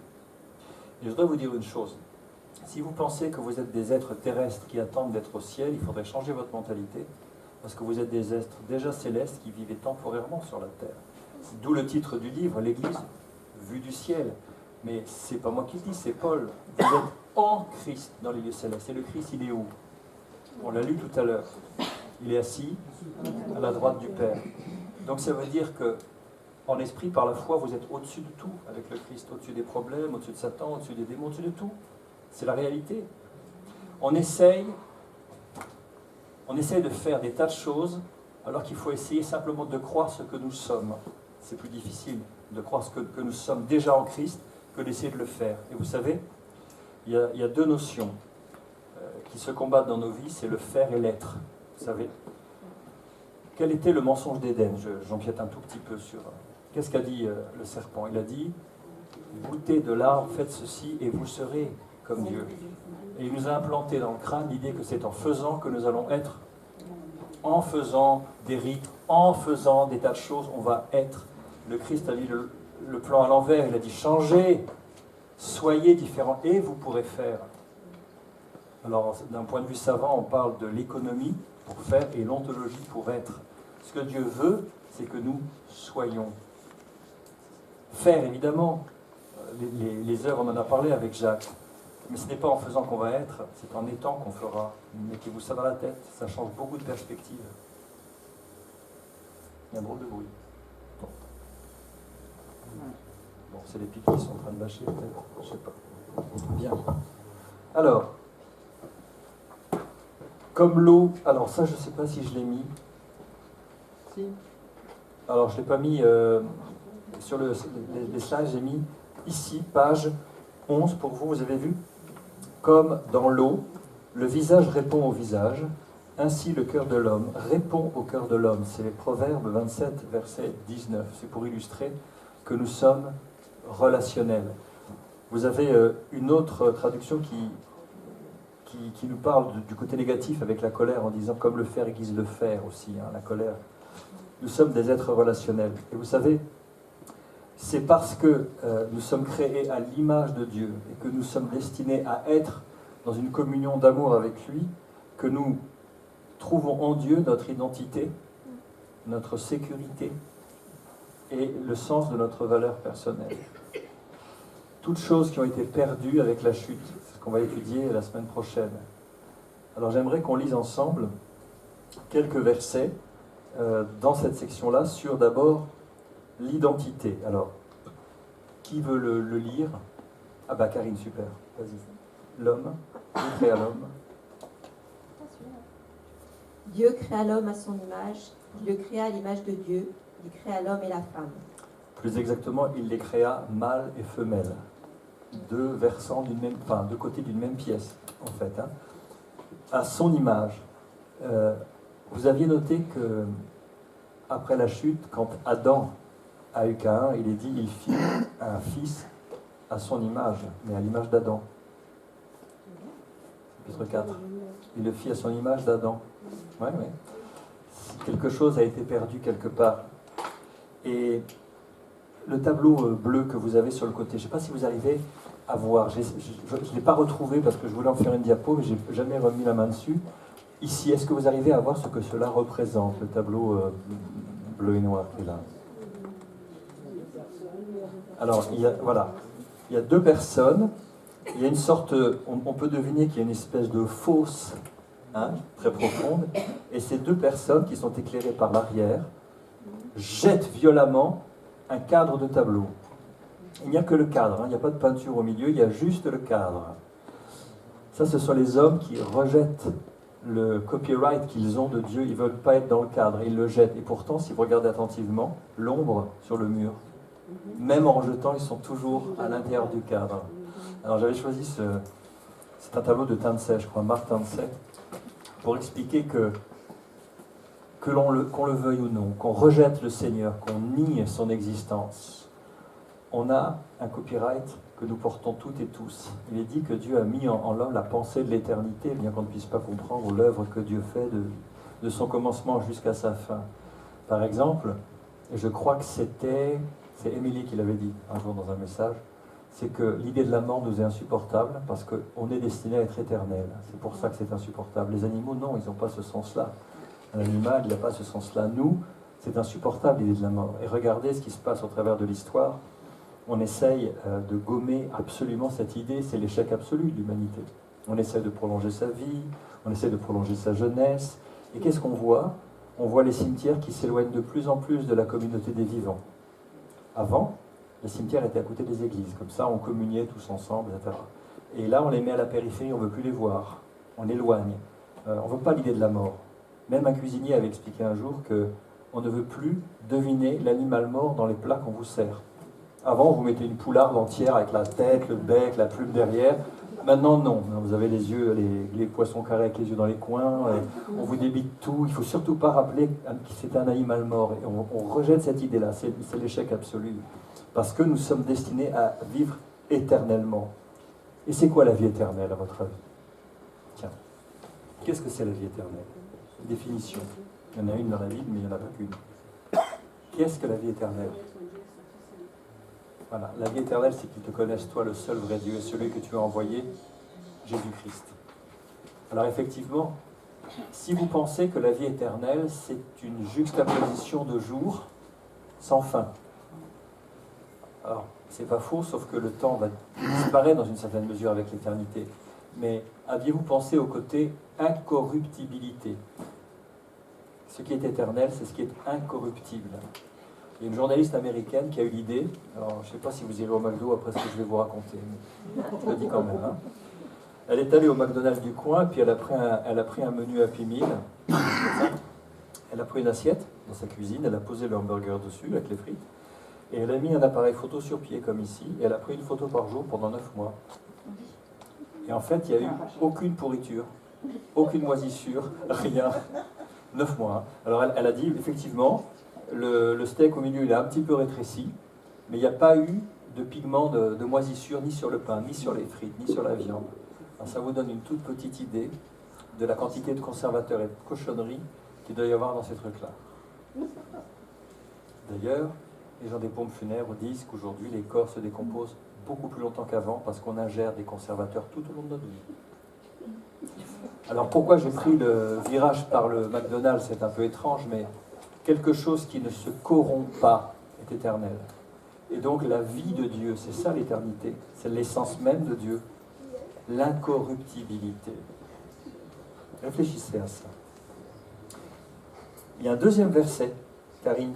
Et je voudrais vous dire une chose, si vous pensez que vous êtes des êtres terrestres qui attendent d'être au ciel, il faudrait changer votre mentalité, parce que vous êtes des êtres déjà célestes qui vivaient temporairement sur la terre. D'où le titre du livre, l'Église vue du ciel. Mais c'est pas moi qui le dis, c'est Paul. Vous êtes en Christ dans les lieux célestes. Et le Christ, il est où? On l'a lu tout à l'heure. Il est assis à la droite du Père. Donc ça veut dire que, en esprit, par la foi, vous êtes au-dessus de tout avec le Christ, au-dessus des problèmes, au-dessus de Satan, au-dessus des démons, au-dessus de tout. C'est la réalité. On essaye de faire des tas de choses, alors qu'il faut essayer simplement de croire ce que nous sommes. C'est plus difficile de croire ce que nous sommes déjà en Christ que d'essayer de le faire. Et vous savez, il y a 2 notions qui se combattent dans nos vies, c'est le faire et l'être. Vous savez, quel était le mensonge d'Éden? J'empiète un tout petit peu sur... Qu'est-ce qu'a dit le serpent? Il a dit, goûtez de l'arbre, faites ceci et vous serez comme Dieu. Et il nous a implanté dans le crâne l'idée que c'est en faisant que nous allons être. En faisant des rites, en faisant des tas de choses, on va être. Le Christ a mis le plan à l'envers, il a dit changez, soyez différents et vous pourrez faire. Alors d'un point de vue savant, on parle de l'économie pour faire et l'ontologie pour être. Ce que Dieu veut, c'est que nous soyons. Faire évidemment, les œuvres, on en a parlé avec Jacques, mais ce n'est pas en faisant qu'on va être, c'est en étant qu'on fera. Mettez-vous ça dans la tête, ça change beaucoup de perspectives. Il y a un drôle de bruit. Bon, c'est les pics qui sont en train de lâcher, peut-être, je ne sais pas. Bien. Alors, comme l'eau, alors ça, je ne sais pas si je l'ai mis. Si. Alors, je ne l'ai pas mis sur les slides, j'ai mis ici, page 11, pour vous, vous avez vu? Comme dans l'eau, le visage répond au visage, ainsi le cœur de l'homme répond au cœur de l'homme. C'est les Proverbes 27, verset 19. C'est pour illustrer que nous sommes relationnels. Vous avez une autre traduction qui nous parle du côté négatif avec la colère en disant comme le fer aiguise le fer aussi, hein, la colère. Nous sommes des êtres relationnels. Et vous savez, c'est parce que nous sommes créés à l'image de Dieu et que nous sommes destinés à être dans une communion d'amour avec lui que nous trouvons en Dieu notre identité, notre sécurité et le sens de notre valeur personnelle. Toutes choses qui ont été perdues avec la chute, c'est ce qu'on va étudier la semaine prochaine. Alors j'aimerais qu'on lise ensemble quelques versets dans cette section-là sur d'abord l'identité. Alors, qui veut le lire? Ah bah Karine, super, vas-y. L'homme, Dieu créa l'homme. Dieu créa l'homme à son image, Dieu créa l'image de Dieu, il créa l'homme et la femme. Plus exactement, il les créa mâle et femelle. 2 versants d'une même, enfin 2 côtés d'une même pièce, en fait. Hein. à son image. Vous aviez noté que après la chute, quand Adam a eu Caïn, il est dit il fit un fils à son image, mais à l'image d'Adam. Chapitre 4. Il le fit à son image d'Adam. Ouais, ouais. Quelque chose a été perdu quelque part. Et le tableau bleu que vous avez sur le côté, je ne sais pas si vous arrivez à voir. Je ne l'ai pas retrouvé parce que je voulais en faire une diapo, mais je n'ai jamais remis la main dessus. Ici, est-ce que vous arrivez à voir ce que cela représente, le tableau bleu et noir qui est là? Alors, voilà. Il y a deux personnes. Il y a une sorte, on peut deviner qu'il y a une espèce de fosse très profonde. Et ces deux personnes qui sont éclairées par l'arrière jettent violemment un cadre de tableau. Il n'y a que le cadre, il n'y a pas de peinture au milieu, il y a juste le cadre. Ça, ce sont les hommes qui rejettent le copyright qu'ils ont de Dieu. Ils ne veulent pas être dans le cadre, ils le jettent. Et pourtant, si vous regardez attentivement, l'ombre sur le mur, même en rejetant, ils sont toujours à l'intérieur du cadre. Alors j'avais choisi c'est un tableau de Tansey, je crois, Marc Tansey, pour expliquer qu'on le veuille ou non, qu'on rejette le Seigneur, qu'on nie son existence, on a un copyright que nous portons toutes et tous. Il est dit que Dieu a mis en l'homme la pensée de l'éternité, bien qu'on ne puisse pas comprendre l'œuvre que Dieu fait de son commencement jusqu'à sa fin. Par exemple, et je crois que c'est Émilie qui l'avait dit un jour dans un message, c'est que l'idée de la mort nous est insupportable parce qu'on est destiné à être éternel. C'est pour ça que c'est insupportable. Les animaux, non, ils n'ont pas ce sens-là. Un animal, il n'a pas ce sens-là. Nous, c'est insupportable l'idée de la mort. Et regardez ce qui se passe au travers de l'histoire. On essaye de gommer absolument cette idée, c'est l'échec absolu de l'humanité. On essaie de prolonger sa vie, on essaie de prolonger sa jeunesse. Et qu'est-ce qu'on voit? On voit les cimetières qui s'éloignent de plus en plus de la communauté des vivants. Avant, les cimetières étaient à côté des églises, comme ça on communiait tous ensemble, etc. Et là, on les met à la périphérie, on ne veut plus les voir, on éloigne. On ne veut pas l'idée de la mort. Même un cuisinier avait expliqué un jour qu'on ne veut plus deviner l'animal mort dans les plats qu'on vous sert. Avant, vous mettez une poularde entière avec la tête, le bec, la plume derrière. Maintenant, non. Vous avez les yeux, les poissons carrés avec les yeux dans les coins. On vous débite tout. Il ne faut surtout pas rappeler que c'est un animal mort. Et on rejette cette idée-là. C'est l'échec absolu. Parce que nous sommes destinés à vivre éternellement. Et c'est quoi la vie éternelle, à votre avis? Tiens, qu'est-ce que c'est la vie éternelle? Définition. Il y en a une dans la Bible, mais il n'y en a pas qu'une. Qu'est-ce que la vie éternelle? Voilà, la vie éternelle, c'est qu'ils te connaissent, toi, le seul vrai Dieu, et celui que tu as envoyé, Jésus-Christ. Alors effectivement, si vous pensez que la vie éternelle, c'est une juxtaposition de jours sans fin, alors c'est pas faux, sauf que le temps va disparaître dans une certaine mesure avec l'éternité. Mais aviez-vous pensé au côté incorruptibilité? Ce qui est éternel, c'est ce qui est incorruptible. Il y a une journaliste américaine qui a eu l'idée, alors je ne sais pas si vous irez au McDo après ce que je vais vous raconter, mais je le dis quand même. Elle est allée au McDonald's du coin, puis elle a pris un menu Happy Meal. Elle a pris une assiette dans sa cuisine, elle a posé le hamburger dessus avec les frites, et elle a mis un appareil photo sur pied comme ici, et elle a pris une photo par jour pendant 9 mois. Et en fait, il n'y a eu aucune pourriture, aucune moisissure, rien. 9 mois. Alors elle a dit, effectivement, le steak au milieu, il a un petit peu rétréci, mais il n'y a pas eu de pigment de moisissure ni sur le pain, ni sur les frites, ni sur la viande. Alors ça vous donne une toute petite idée de la quantité de conservateurs et de cochonneries qu'il doit y avoir dans ces trucs-là. D'ailleurs, les gens des pompes funèbres disent qu'aujourd'hui, les corps se décomposent beaucoup plus longtemps qu'avant parce qu'on ingère des conservateurs tout au long de notre vie. Alors pourquoi j'ai pris le virage par le McDonald's, c'est un peu étrange, mais quelque chose qui ne se corrompt pas est éternel. Et donc la vie de Dieu, c'est ça l'éternité, c'est l'essence même de Dieu, l'incorruptibilité. Réfléchissez à ça. Il y a un deuxième verset, Karine,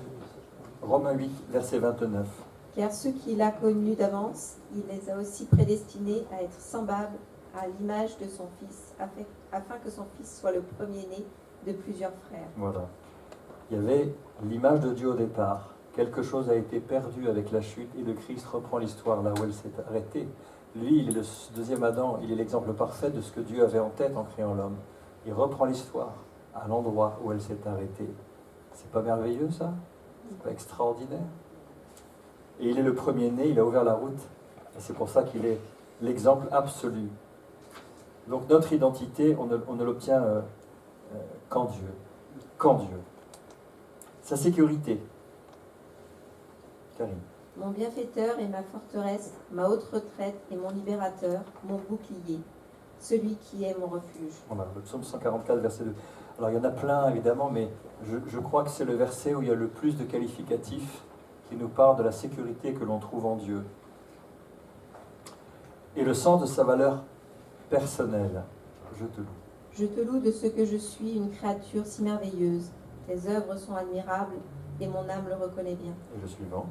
Romains 8, verset 29. Car ceux qu'il a connus d'avance, il les a aussi prédestinés à être semblables à l'image de son Fils, afin que son Fils soit le premier-né de plusieurs frères. Voilà. Il y avait l'image de Dieu au départ. Quelque chose a été perdu avec la chute et le Christ reprend l'histoire là où elle s'est arrêtée. Lui, il est le deuxième Adam, il est l'exemple parfait de ce que Dieu avait en tête en créant l'homme. il reprend l'histoire à l'endroit où elle s'est arrêtée. C'est pas merveilleux ça? C'est pas extraordinaire? Et il est le premier-né, il a ouvert la route. Et c'est pour ça qu'il est l'exemple absolu. Donc notre identité, on ne l'obtient qu'en Dieu. Qu'en Dieu. Sa sécurité. Karine. Mon bienfaiteur est ma forteresse, ma haute retraite et mon libérateur, mon bouclier, celui qui est mon refuge. Voilà, le psaume 144, verset 2. Alors il y en a plein évidemment, mais je crois que c'est le verset où il y a le plus de qualificatifs qui nous parle de la sécurité que l'on trouve en Dieu. Et le sens de sa valeur personnelle. Je te loue. Je te loue de ce que je suis une créature si merveilleuse. Tes œuvres sont admirables et mon âme le reconnaît bien. Et le suivant.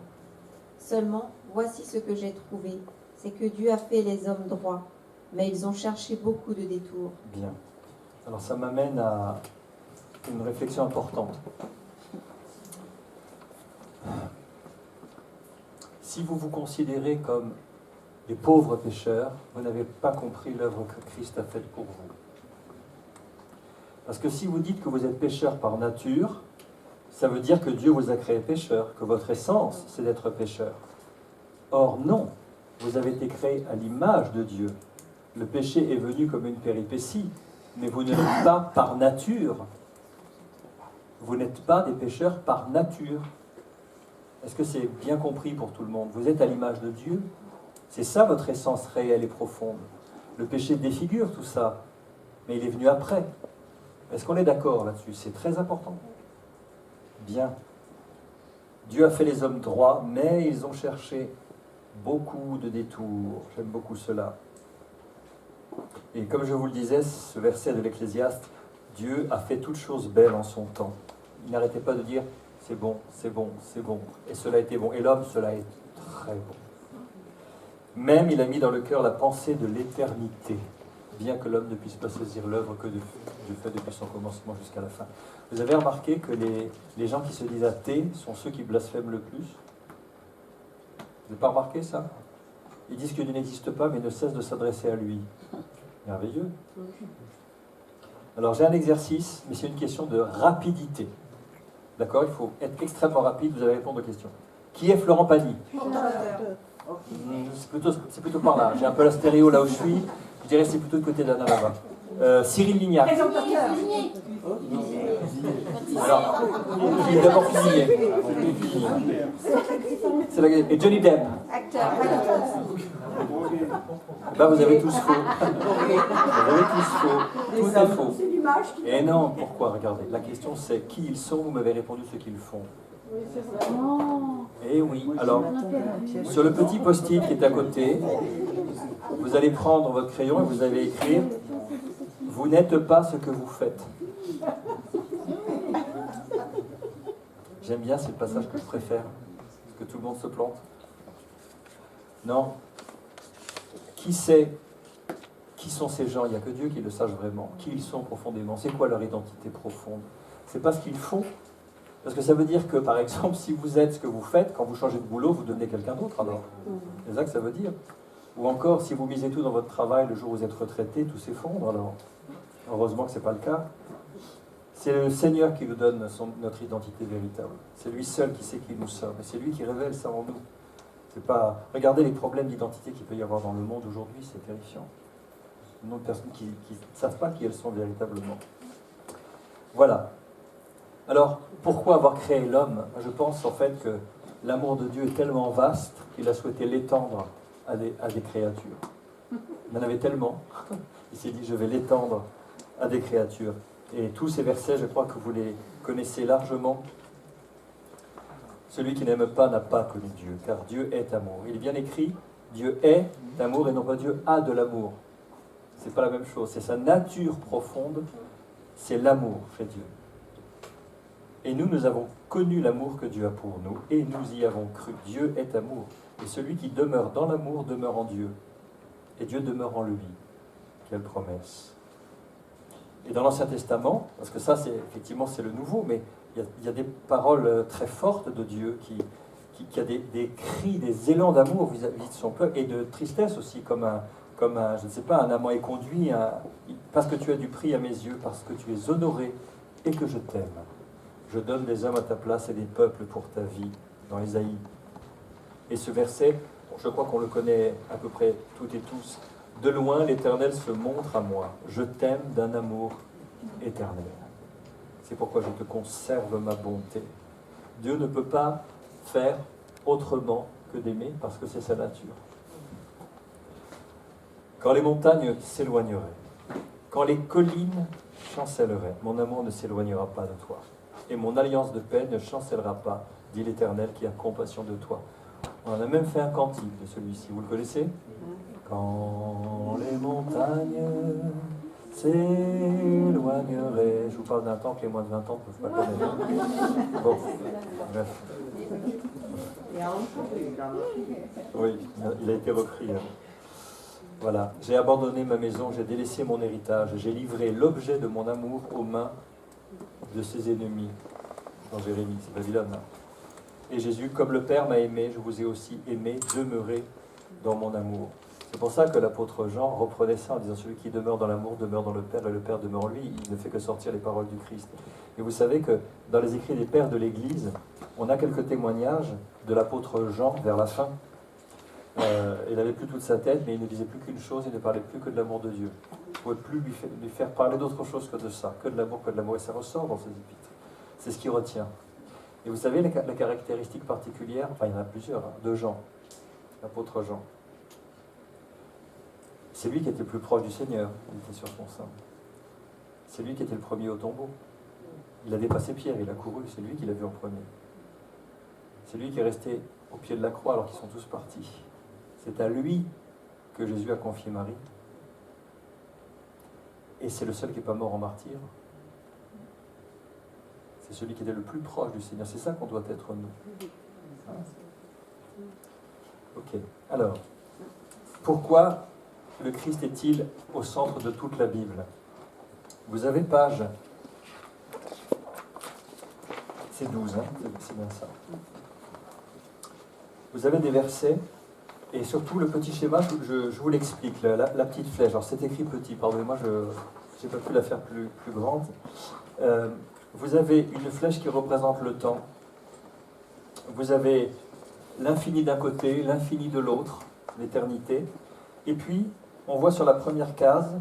Seulement, voici ce que j'ai trouvé, c'est que Dieu a fait les hommes droits, mais ils ont cherché beaucoup de détours. Bien. Alors ça m'amène à une réflexion importante. Si vous vous considérez comme des pauvres pécheurs, vous n'avez pas compris l'œuvre que Christ a faite pour vous. Parce que si vous dites que vous êtes pécheur par nature, ça veut dire que Dieu vous a créé pécheur, que votre essence, c'est d'être pécheur. Or non, vous avez été créé à l'image de Dieu. Le péché est venu comme une péripétie, mais vous ne l'êtes pas par nature. Vous n'êtes pas des pécheurs par nature. Est-ce que c'est bien compris pour tout le monde? Vous êtes à l'image de Dieu. C'est ça votre essence réelle et profonde. Le péché défigure tout ça, mais il est venu après. Est-ce qu'on est d'accord là-dessus? C'est très important. Bien. Dieu a fait les hommes droits, mais ils ont cherché beaucoup de détours. J'aime beaucoup cela. Et comme je vous le disais, ce verset de l'Ecclésiaste, Dieu a fait toutes choses belles en son temps. Il n'arrêtait pas de dire c'est bon, c'est bon, c'est bon. Et cela a été bon. Et l'homme, cela est très bon. Même il a mis dans le cœur la pensée de l'éternité, bien que l'homme ne puisse pas saisir l'œuvre que Dieu fait depuis son commencement jusqu'à la fin. Vous avez remarqué que les gens qui se disent athées sont ceux qui blasphèment le plus? Vous n'avez pas remarqué ça? Ils disent que Dieu n'existe pas, mais ne cessent de s'adresser à lui. Merveilleux. Alors j'ai un exercice, mais c'est une question de rapidité. D'accord? Il faut être extrêmement rapide, vous allez répondre aux questions. Qui est Florent Pagny? C'est plutôt par là. J'ai un peu la stéréo là où je suis. Je dirais que c'est plutôt de côté d'Anna là-bas. Cyril Lignac. Alors, il est d'abord cuisinier. Et Johnny Depp. Acteur. Là, vous avez tous faux. Vous avez tous faux. Tout est faux. Et non, pourquoi? Regardez. La question c'est qui ils sont. Vous m'avez répondu ce qu'ils font. Et oui. Alors, sur le petit post-it qui est à côté, vous allez prendre votre crayon et vous allez écrire « Vous n'êtes pas ce que vous faites ». J'aime bien, c'est le passage que je préfère. Parce que tout le monde se plante. Non. Qui sait qui sont ces gens? Il n'y a que Dieu qui le sache vraiment. Qui ils sont profondément? C'est quoi leur identité profonde? C'est pas ce qu'ils font. Parce que ça veut dire que, par exemple, si vous êtes ce que vous faites, quand vous changez de boulot, vous devenez quelqu'un d'autre alors. C'est ça que ça veut dire. Ou encore, si vous misez tout dans votre travail, le jour où vous êtes retraité, tout s'effondre alors. Heureusement que ce n'est pas le cas. C'est le Seigneur qui nous donne notre identité véritable. C'est lui seul qui sait qui nous sommes. Et c'est lui qui révèle ça en nous. C'est pas... Regardez les problèmes d'identité qu'il peut y avoir dans le monde aujourd'hui, c'est terrifiant. Le nombre de personnes qui ne savent pas qui elles sont véritablement. Voilà. Alors, pourquoi avoir créé l'homme? Je pense en fait que l'amour de Dieu est tellement vaste qu'il a souhaité l'étendre à des créatures. Il en avait tellement. Il s'est dit, je vais l'étendre à des créatures. Et tous ces versets, je crois que vous les connaissez largement. Celui qui n'aime pas n'a pas connu Dieu, car Dieu est amour. Il est bien écrit, Dieu est amour et non pas Dieu a de l'amour. C'est pas la même chose. C'est sa nature profonde, c'est l'amour chez Dieu. Et nous avons connu l'amour que Dieu a pour nous, et nous y avons cru. Dieu est amour. Et celui qui demeure dans l'amour demeure en Dieu. Et Dieu demeure en lui. Quelle promesse. Et dans l'Ancien Testament, parce que ça, effectivement, c'est le Nouveau, mais il y a des paroles très fortes de Dieu qui a des cris, des élans d'amour vis-à-vis de son peuple, et de tristesse aussi, comme un je ne sais pas, un amant éconduit, parce que tu as du prix à mes yeux, parce que tu es honoré et que je t'aime. Je donne des hommes à ta place et des peuples pour ta vie, dans Ésaïe. Et ce verset, je crois qu'on le connaît à peu près toutes et tous. De loin, l'Éternel se montre à moi. Je t'aime d'un amour éternel. C'est pourquoi je te conserve ma bonté. Dieu ne peut pas faire autrement que d'aimer, parce que c'est sa nature. Quand les montagnes s'éloigneraient, quand les collines chancelleraient, mon amour ne s'éloignera pas de toi. Et mon alliance de paix ne chancellera pas, dit l'Éternel qui a compassion de toi. On en a même fait un cantique de celui-ci, vous le connaissez? Quand les montagnes s'éloigneraient. Je vous parle d'un temps que les moins de 20 ans ne peuvent pas connaître. Bon, bref. Oui, il a été repris. Voilà. J'ai abandonné ma maison, j'ai délaissé mon héritage, j'ai livré l'objet de mon amour aux mains de ses ennemis. Dans Jérémie, c'est Babylone. Et Jésus, comme le Père m'a aimé, je vous ai aussi aimé, demeurez dans mon amour. C'est pour ça que l'apôtre Jean reprenait ça en disant celui qui demeure dans l'amour demeure dans le Père et le Père demeure en lui. Il ne fait que sortir les paroles du Christ. Et vous savez que dans les écrits des pères de l'Église, on a quelques témoignages de l'apôtre Jean vers la fin. Il n'avait plus toute sa tête, mais il ne disait plus qu'une chose, il ne parlait plus que de l'amour de Dieu. Il ne pouvait plus lui faire parler d'autre chose que de ça, que de l'amour, et ça ressort dans ses épîtres. C'est ce qui retient. Et vous savez la caractéristique particulière, enfin il y en a plusieurs, de Jean, l'apôtre Jean. C'est lui qui était le plus proche du Seigneur, il était sur son sein. C'est lui qui était le premier au tombeau. Il a dépassé Pierre, il a couru, c'est lui qui l'a vu en premier. C'est lui qui est resté au pied de la croix alors qu'ils sont tous partis. C'est à lui que Jésus a confié Marie. Et c'est le seul qui n'est pas mort en martyr. C'est celui qui était le plus proche du Seigneur. C'est ça qu'on doit être nous. Ok. Alors, pourquoi le Christ est-il au centre de toute la Bible? Vous avez page... C'est 12, hein, c'est bien ça. Vous avez des versets, et surtout le petit schéma, je vous l'explique, la petite flèche. Alors c'est écrit petit, pardonnez-moi, je n'ai pas pu la faire plus grande. Vous avez une flèche qui représente le temps. Vous avez l'infini d'un côté, l'infini de l'autre, l'éternité. Et puis, on voit sur la première case,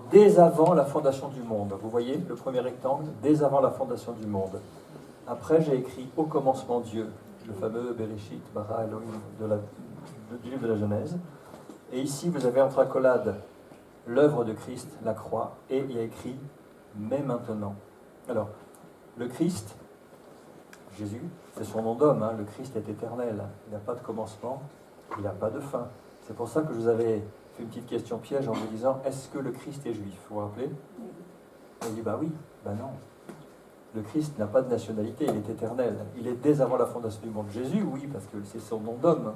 dès avant la fondation du monde. Vous voyez le premier rectangle, dès avant la fondation du monde. Après, j'ai écrit au commencement Dieu, le fameux Bereshit, Bara Elohim du livre de la Genèse. Et ici, vous avez entre accolades l'œuvre de Christ, la croix, et il y a écrit mais maintenant. Alors, le Christ, Jésus, c'est son nom d'homme, hein, le Christ est éternel. Il n'a pas de commencement, il n'a pas de fin. C'est pour ça que je vous avais fait une petite question piège en vous disant est-ce que le Christ est juif? Vous vous rappelez? On dit bah oui, bah non. Le Christ n'a pas de nationalité, il est éternel. Il est dès avant la fondation du monde. Jésus, oui, parce que c'est son nom d'homme.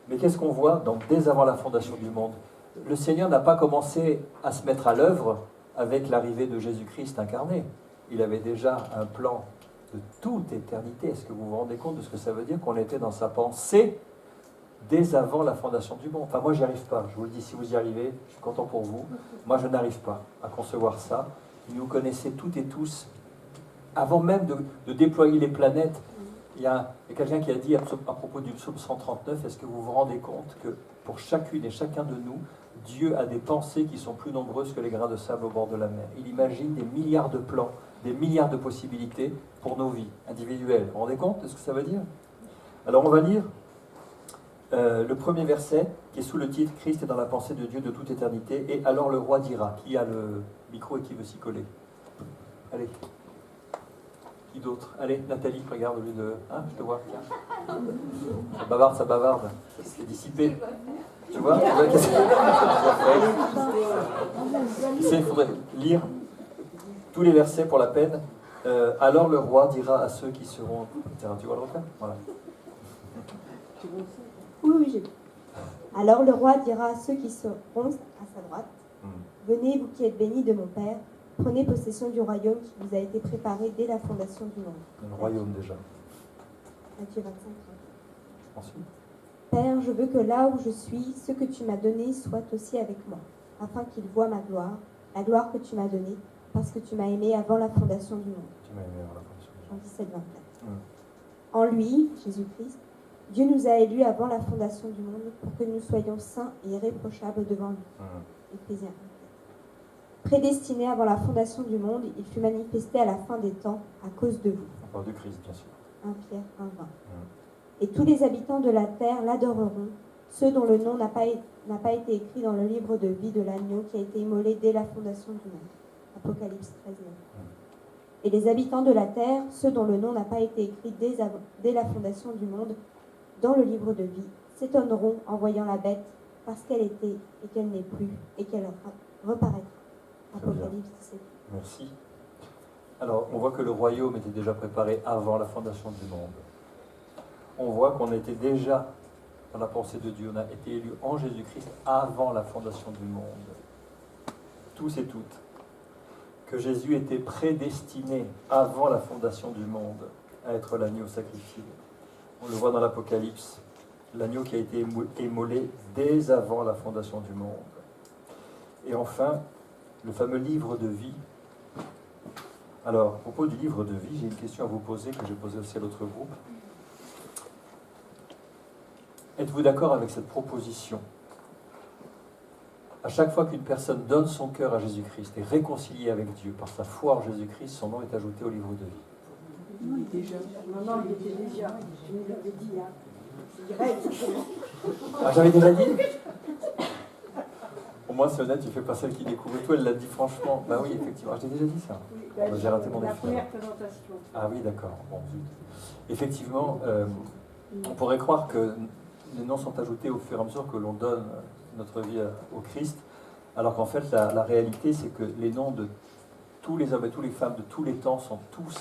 Mais qu'est-ce qu'on voit dans dès avant la fondation du monde? Le Seigneur n'a pas commencé à se mettre à l'œuvre avec l'arrivée de Jésus-Christ incarné. Il avait déjà un plan de toute éternité. Est-ce que vous vous rendez compte de ce que ça veut dire qu'on était dans sa pensée dès avant la fondation du monde? Enfin, moi, j'y arrive pas. Je vous le dis, si vous y arrivez, je suis content pour vous. Moi, je n'arrive pas à concevoir ça. Il nous connaissait toutes et tous. Avant même de déployer les planètes, il y a quelqu'un qui a dit à propos du psaume 139, est-ce que vous vous rendez compte que pour chacune et chacun de nous, Dieu a des pensées qui sont plus nombreuses que les grains de sable au bord de la mer. Il imagine des milliards de plans, des milliards de possibilités pour nos vies individuelles. Vous vous rendez compte de ce que ça veut dire? Alors on va lire le premier verset qui est sous le titre « Christ est dans la pensée de Dieu de toute éternité » et « Alors le roi dira » Qui a le micro et qui veut s'y coller? Allez. Qui d'autre? Allez, Nathalie, regarde au lieu de... Hein, je te vois, tiens. Ça bavarde. C'est dissipé. Tu vois, il faudrait lire tous les versets pour la peine. Alors le roi dira à ceux qui seront... Tu vois le refaire? Voilà. Oui, j'ai vu. Alors le roi dira à ceux qui seront à sa droite, venez, vous qui êtes bénis de mon Père, prenez possession du royaume qui vous a été préparé dès la fondation du monde. Le royaume déjà. Matthieu 25. Ensuite. Père, je veux que là où je suis, ce que tu m'as donné soit aussi avec moi, afin qu'ils voient ma gloire, la gloire que tu m'as donnée, parce que tu m'as aimé avant la fondation du monde. Tu m'as aimé avant la fondation du Jean monde. 17, 24. Mm. En lui, Jésus-Christ, Dieu nous a élus avant la fondation du monde pour que nous soyons saints et irréprochables devant lui. Éphésiens 1. Prédestiné avant la fondation du monde, il fut manifesté à la fin des temps à cause de vous. On parle de Christ, bien sûr. 1 Pierre 1, 20. Et tous les habitants de la terre l'adoreront, ceux dont le nom n'a pas été écrit dans le livre de vie de l'agneau qui a été immolé dès la fondation du monde. Apocalypse 13, 9. Et les habitants de la terre, ceux dont le nom n'a pas été écrit dès la fondation du monde, dans le livre de vie, s'étonneront en voyant la bête, parce qu'elle était et qu'elle n'est plus, et qu'elle reparaîtra. Apocalypse 17. Merci. Alors, on voit que le royaume était déjà préparé avant la fondation du monde. On voit qu'on était déjà dans la pensée de Dieu. On a été élus en Jésus-Christ avant la fondation du monde. Tous et toutes. Que Jésus était prédestiné avant la fondation du monde à être l'agneau sacrifié. On le voit dans l'Apocalypse, l'agneau qui a été immolé dès avant la fondation du monde. Et enfin, le fameux livre de vie. Alors, à propos du livre de vie, j'ai une question à vous poser que j'ai posée aussi à l'autre groupe. Êtes-vous d'accord avec cette proposition? À chaque fois qu'une personne donne son cœur à Jésus-Christ, est réconciliée avec Dieu par sa foi en Jésus-Christ, son nom est ajouté au livre de vie. Oui, déjà. Maman, il était déjà. Je vous l'avais dit, hein. Ah, j'avais déjà dit? Au moins, c'est honnête, tu fais pas celle qui découvre tout, elle l'a dit franchement. Bah oui, effectivement, j'ai déjà dit ça. Oui, J'ai raté mon la défi. première présentation. Ah oui, d'accord. Bon, zut. Effectivement, on pourrait croire que les noms sont ajoutés au fur et à mesure que l'on donne notre vie au Christ, alors qu'en fait, la réalité, c'est que les noms de tous les hommes et toutes les femmes de tous les temps sont tous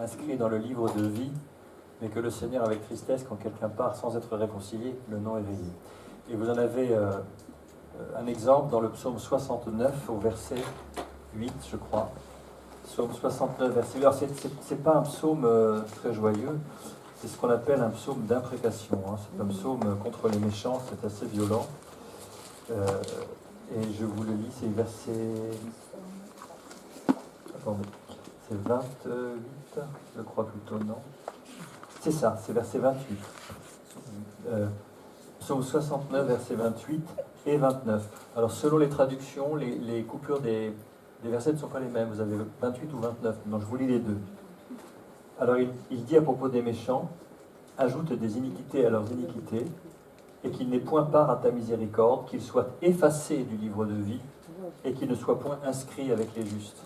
inscrits dans le livre de vie, mais que le Seigneur, avec tristesse, quand quelqu'un part sans être réconcilié, le nom est rayé. Et vous en avez un exemple dans le psaume 69, au verset 8, je crois. Psaume 69, verset 8. Alors, c'est pas un psaume très joyeux, c'est ce qu'on appelle un psaume d'imprécation. Hein. C'est un psaume contre les méchants, c'est assez violent. Et je vous le lis, c'est verset... Attendez, c'est 28, je crois plutôt, non? C'est ça, c'est verset 28. Psaume 69, verset 28 et 29. Alors, selon les traductions, les coupures des versets ne sont pas les mêmes. Vous avez 28 ou 29. Non, je vous lis les deux. Alors, il dit à propos des méchants, « Ajoute des iniquités à leurs iniquités, et qu'ils n'aient point part à ta miséricorde, qu'ils soient effacés du livre de vie, et qu'ils ne soient point inscrits avec les justes. »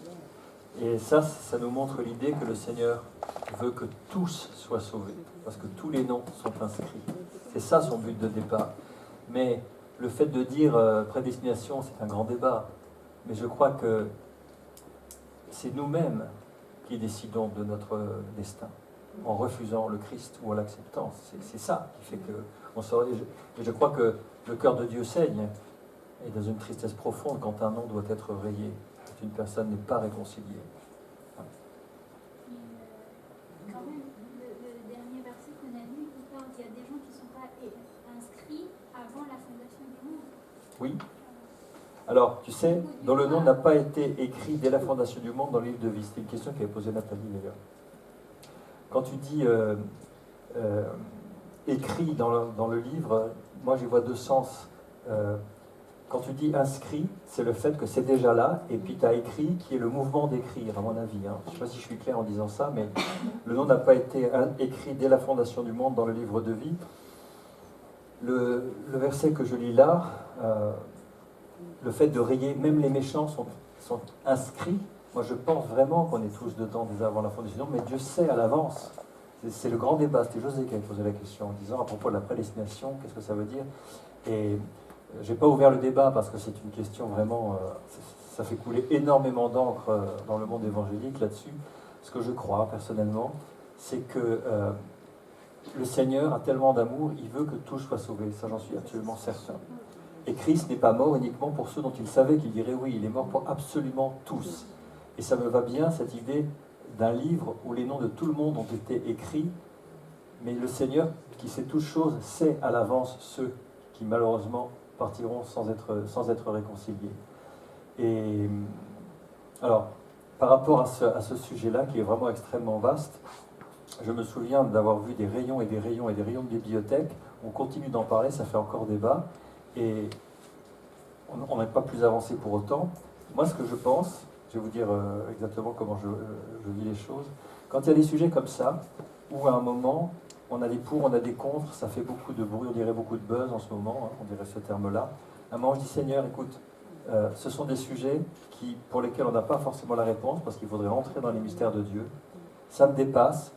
Et ça nous montre l'idée que le Seigneur veut que tous soient sauvés, parce que tous les noms sont inscrits. C'est ça son but de départ. Mais le fait de dire prédestination, c'est un grand débat. Mais je crois que c'est nous-mêmes qui décidons de notre destin, en refusant le Christ ou en l'acceptant. C'est ça qui fait qu'on sort. Et je crois que le cœur de Dieu saigne, et dans une tristesse profonde quand un nom doit être rayé, quand une personne n'est pas réconciliée. Quand même, le dernier verset qu'on a lu, il parle qu'il y a des gens qui ne sont pas inscrits avant la fondation du monde. Oui. Alors, tu sais, dont le nom n'a pas été écrit dès la fondation du monde dans le livre de vie. C'était une question qu'avait posée Nathalie d'ailleurs. Quand tu dis écrit dans le livre, moi j'y vois deux sens. Quand tu dis inscrit, c'est le fait que c'est déjà là, et puis tu as écrit qui est le mouvement d'écrire, à mon avis. Hein. Je ne sais pas si je suis clair en disant ça, mais le nom n'a pas été écrit dès la fondation du monde dans le livre de vie. Le verset que je lis là, le fait de rayer, même les méchants sont inscrits. Moi je pense vraiment qu'on est tous dedans déjà avant la fondation du monde, mais Dieu sait à l'avance. C'est le grand débat. C'était José qui avait posé la question en disant à propos de la prédestination, qu'est-ce que ça veut dire? Et je n'ai pas ouvert le débat parce que c'est une question vraiment, ça fait couler énormément d'encre dans le monde évangélique là-dessus. Ce que je crois personnellement, c'est que le Seigneur a tellement d'amour, il veut que tous soient sauvés, ça j'en suis absolument certain. Et Christ n'est pas mort uniquement pour ceux dont il savait qu'il dirait oui, il est mort pour absolument tous. Et ça me va bien cette idée d'un livre où les noms de tout le monde ont été écrits, Mais le Seigneur, qui sait toutes choses, sait à l'avance ceux qui malheureusement partiront sans être réconciliés. Et alors, par rapport à ce sujet-là, qui est vraiment extrêmement vaste, je me souviens d'avoir vu des rayons et des rayons et des rayons de bibliothèque. On continue d'en parler, ça fait encore débat, et on n'est pas plus avancé pour autant. Moi, ce que je pense, je vais vous dire exactement comment je vis les choses. Quand il y a des sujets comme ça, où à un moment, on a des pour, on a des contre, ça fait beaucoup de bruit, on dirait beaucoup de buzz en ce moment, hein, on dirait ce terme-là. À un moment, je dis, Seigneur, écoute, ce sont des sujets pour lesquels on n'a pas forcément la réponse, parce qu'il faudrait rentrer dans les mystères de Dieu. Ça me dépasse.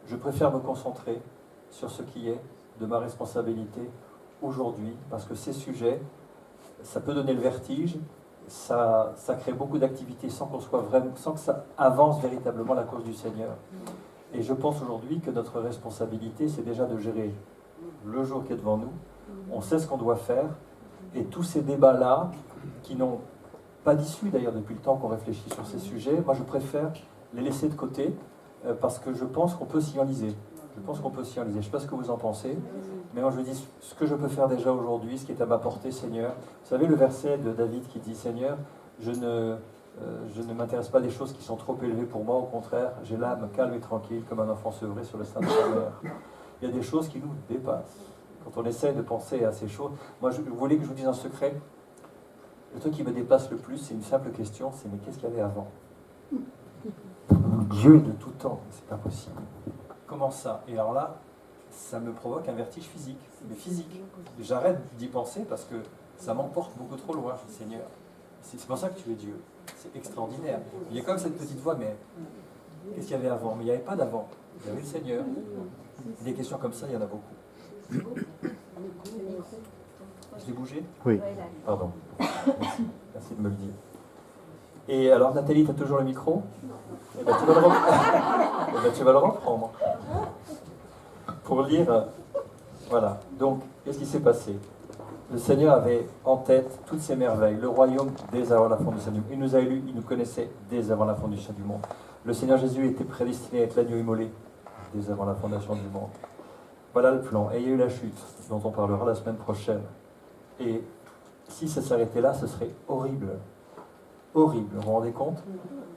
Je préfère me concentrer sur ce qui est de ma responsabilité aujourd'hui, parce que ces sujets, ça peut donner le vertige, ça crée beaucoup d'activités sans que ça avance véritablement la cause du Seigneur. Et je pense aujourd'hui que notre responsabilité, c'est déjà de gérer le jour qui est devant nous. On sait ce qu'on doit faire, et tous ces débats-là, qui n'ont pas d'issue d'ailleurs depuis le temps qu'on réfléchit sur ces sujets, moi je préfère les laisser de côté, parce que je pense qu'on peut s'y enliser. Je ne sais pas ce que vous en pensez, mais moi je dis ce que je peux faire déjà aujourd'hui, ce qui est à ma portée, Seigneur. Vous savez le verset de David qui dit, Seigneur, je ne m'intéresse pas des choses qui sont trop élevées pour moi, au contraire, j'ai l'âme calme et tranquille comme un enfant sevré sur le sein de sa mère. Il y a des choses qui nous dépassent. Quand on essaie de penser à ces choses, moi vous voulez que je vous dise un secret? Le truc qui me dépasse le plus, c'est une simple question, c'est mais qu'est-ce qu'il y avait avant? Dieu est de tout temps, c'est pas possible. Comment ça? Et alors là, ça me provoque un vertige physique, mais physique. J'arrête d'y penser parce que ça m'emporte beaucoup trop loin, Seigneur. C'est pour ça que tu es Dieu. C'est extraordinaire. Il y a comme cette petite voix, mais qu'est-ce qu'il y avait avant? Mais il n'y avait pas d'avant. Il y avait le Seigneur. Des questions comme ça, il y en a beaucoup. Je l'ai bougé? Oui. Pardon. Merci de me le dire. Et alors, Nathalie, tu as toujours le micro? Eh ben, tu vas le reprendre. Pour lire, voilà. Donc, qu'est-ce qui s'est passé? Le Seigneur avait en tête toutes ces merveilles, le royaume dès avant la fondation du monde. Il nous a élus, il nous connaissait dès avant la fondation du monde. Le Seigneur Jésus était prédestiné à être l'agneau immolé dès avant la fondation du monde. Voilà le plan. Et il y a eu la chute, dont on parlera la semaine prochaine. Et si ça s'arrêtait là, ce serait horrible. Horrible, vous vous rendez compte?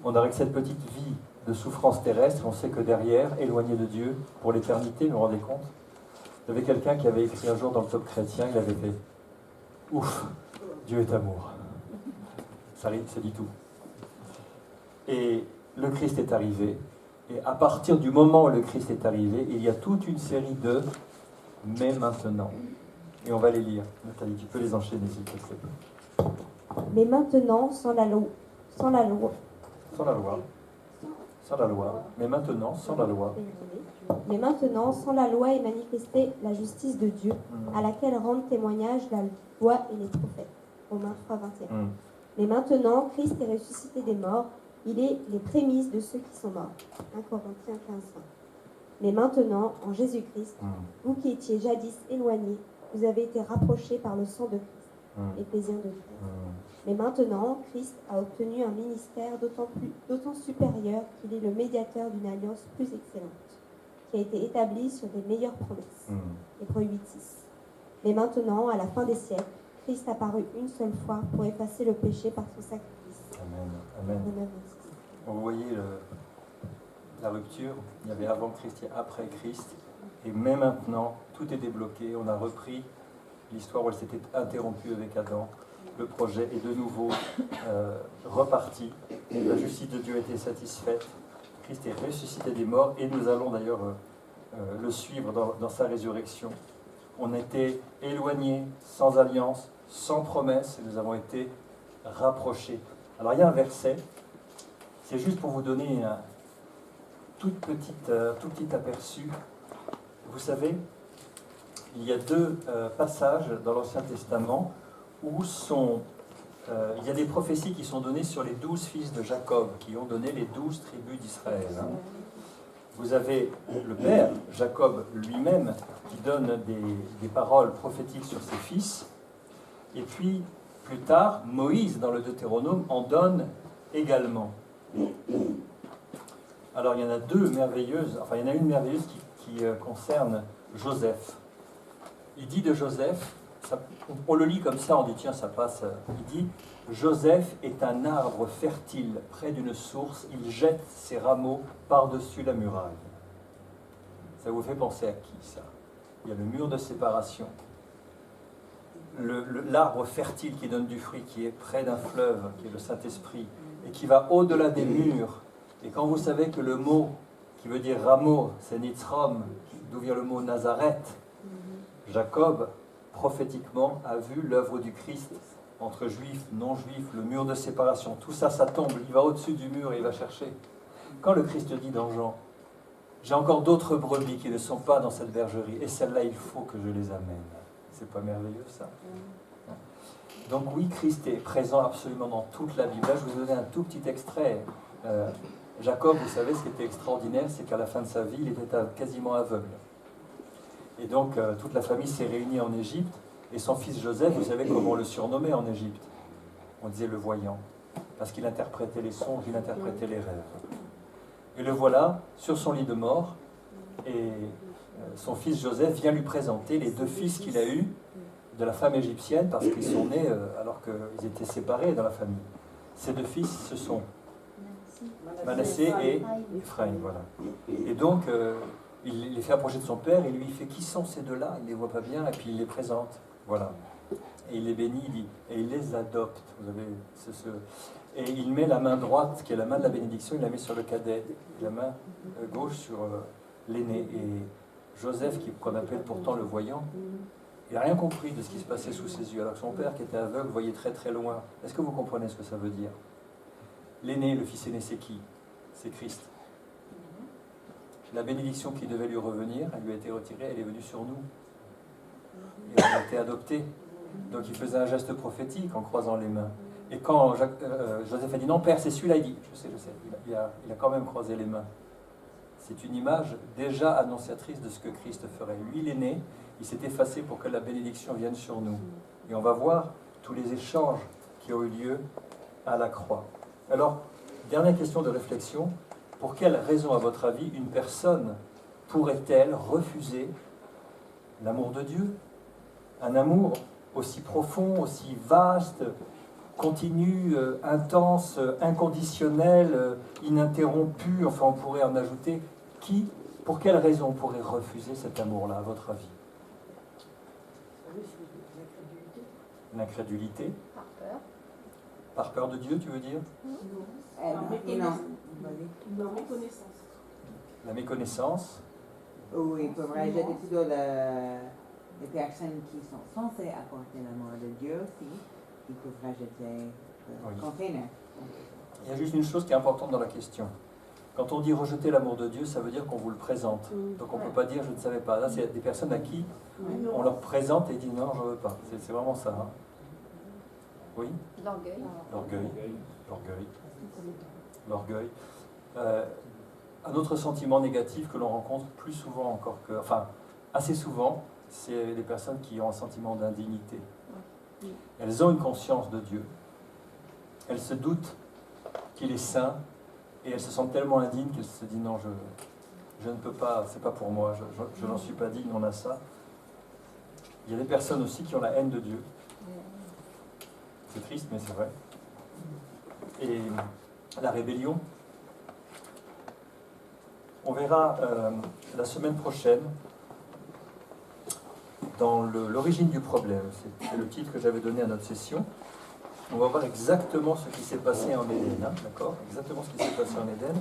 On aurait que cette petite vie de souffrance terrestre, on sait que derrière, éloigné de Dieu, pour l'éternité, vous vous rendez compte? Il y avait quelqu'un qui avait écrit un jour dans le Top Chrétien, il avait fait « Ouf, Dieu est amour ». Ça dit tout. Et le Christ est arrivé, et à partir du moment où le Christ est arrivé, il y a toute une série de « mais maintenant ». Et on va les lire. Nathalie, tu peux les enchaîner s'il te plaît. Mais maintenant, sans la loi, mais maintenant, sans la loi. Mais maintenant, sans la loi est manifestée la justice de Dieu, à laquelle rendent témoignage la loi et les prophètes. Romains 3, 21. Mais maintenant, Christ est ressuscité des morts, il est les prémices de ceux qui sont morts. 1 Corinthiens 15, 20. Mais maintenant, en Jésus-Christ, vous qui étiez jadis éloignés, vous avez été rapprochés par le sang de Christ. Éphésiens 2, 13. Mais maintenant, Christ a obtenu un ministère d'autant supérieur qu'il est le médiateur d'une alliance plus excellente, qui a été établie sur des meilleures promesses. Hébreux 8, 6. Mais maintenant, à la fin des siècles, Christ a paru une seule fois pour effacer le péché par son sacrifice. Amen. Amen. Vous voyez la rupture, il y avait avant Christ et après Christ, et même maintenant, tout est débloqué, on a repris l'histoire où elle s'était interrompue avec Adam. Le projet est de nouveau reparti. La justice de Dieu a été satisfaite. Christ est ressuscité des morts et nous allons d'ailleurs le suivre dans sa résurrection. On était éloignés, sans alliance, sans promesse, et nous avons été rapprochés. Alors il y a un verset, c'est juste pour vous donner un tout petit aperçu. Vous savez, il y a deux passages dans l'Ancien Testament où il y a des prophéties qui sont données sur les 12 fils de Jacob, qui ont donné les 12 tribus d'Israël. Vous avez le père, Jacob lui-même, qui donne des paroles prophétiques sur ses fils. Et puis, plus tard, Moïse, dans le Deutéronome, en donne également. Alors, il y en a deux merveilleuses, enfin, il y en a une merveilleuse qui qui concerne Joseph. Il dit de Joseph, on le lit comme ça, on dit tiens ça passe, il dit Joseph est un arbre fertile près d'une source, il jette ses rameaux par-dessus la muraille. Ça vous fait penser à qui ça? Il y a le mur de séparation, l'arbre fertile qui donne du fruit, qui est près d'un fleuve, qui est le Saint-Esprit, et qui va au-delà des murs. Et quand vous savez que le mot qui veut dire rameau, c'est Nitzrom, d'où vient le mot Nazareth, Jacob, prophétiquement, a vu l'œuvre du Christ entre juifs, non-juifs, le mur de séparation. Tout ça, ça tombe. Il va au-dessus du mur et il va chercher. Quand le Christ dit dans Jean, j'ai encore d'autres brebis qui ne sont pas dans cette bergerie, et celles-là, il faut que je les amène. C'est pas merveilleux, ça? Donc oui, Christ est présent absolument dans toute la Bible. Là, je vous donne un tout petit extrait. Jacob, vous savez, ce qui était extraordinaire, c'est qu'à la fin de sa vie, il était quasiment aveugle. Et donc, toute la famille s'est réunie en Égypte, et son fils Joseph, vous savez comment on le surnommait en Égypte? On disait le voyant, parce qu'il interprétait les songes, il interprétait les rêves. Et le voilà sur son lit de mort, et son fils Joseph vient lui présenter les deux fils qu'il a eus de la femme égyptienne, parce qu'ils sont nés alors qu'ils étaient séparés dans la famille. Ces deux fils, ce sont Manassé et Ephraim. Voilà. Et donc, il les fait approcher de son père, et lui il fait qui sont ces deux-là? Il ne les voit pas bien, et puis il les présente. Voilà. Et il les bénit, il dit, et il les adopte. Vous avez et il met la main droite, qui est la main de la bénédiction, il la met sur le cadet, et la main gauche sur l'aîné. Et Joseph, qu'on appelle pourtant le voyant, il n'a rien compris de ce qui se passait sous ses yeux, alors que son père, qui était aveugle, voyait très très loin. Est-ce que vous comprenez ce que ça veut dire? L'aîné, le fils aîné, c'est qui? C'est Christ. La bénédiction qui devait lui revenir, elle lui a été retirée, elle est venue sur nous. Et on a été adoptés. Donc il faisait un geste prophétique en croisant les mains. Et quand Joseph a dit non, père, c'est celui-là, il dit je sais, il a quand même croisé les mains. C'est une image déjà annonciatrice de ce que Christ ferait. Lui, l'aîné, il s'est effacé pour que la bénédiction vienne sur nous. Et on va voir tous les échanges qui ont eu lieu à la croix. Alors, dernière question de réflexion. Pour quelle raison, à votre avis, une personne pourrait-elle refuser l'amour de Dieu? Un amour aussi profond, aussi vaste, continu, intense, inconditionnel, ininterrompu, enfin on pourrait en ajouter. Pour quelle raison on pourrait refuser cet amour-là, à votre avis? L'incrédulité. Par peur. Par peur de Dieu, tu veux dire? Non. La méconnaissance. Oui, il faudrait rejeter plutôt les personnes qui sont censées apporter l'amour de Dieu aussi. Il faudrait rejeter le container. Il y a juste une chose qui est importante dans la question. Quand on dit rejeter l'amour de Dieu, ça veut dire qu'on vous le présente. Donc on ne peut pas dire je ne savais pas. Là, c'est des personnes à qui on leur présente et dit non, je ne veux pas. C'est vraiment ça. Hein. Oui? L'orgueil. L'orgueil. Un autre sentiment négatif que l'on rencontre plus souvent encore que... Enfin, assez souvent, c'est les personnes qui ont un sentiment d'indignité. Elles ont une conscience de Dieu. Elles se doutent qu'il est saint et elles se sentent tellement indignes qu'elles se disent non, je ne peux pas, c'est pas pour moi, je n'en suis pas digne, on a ça. Il y a des personnes aussi qui ont la haine de Dieu. C'est triste, mais c'est vrai. Et la rébellion, on verra la semaine prochaine dans l'origine du problème. C'est le titre que j'avais donné à notre session. On va voir exactement ce qui s'est passé en Éden, hein, d'accord? Exactement ce qui s'est passé en Éden.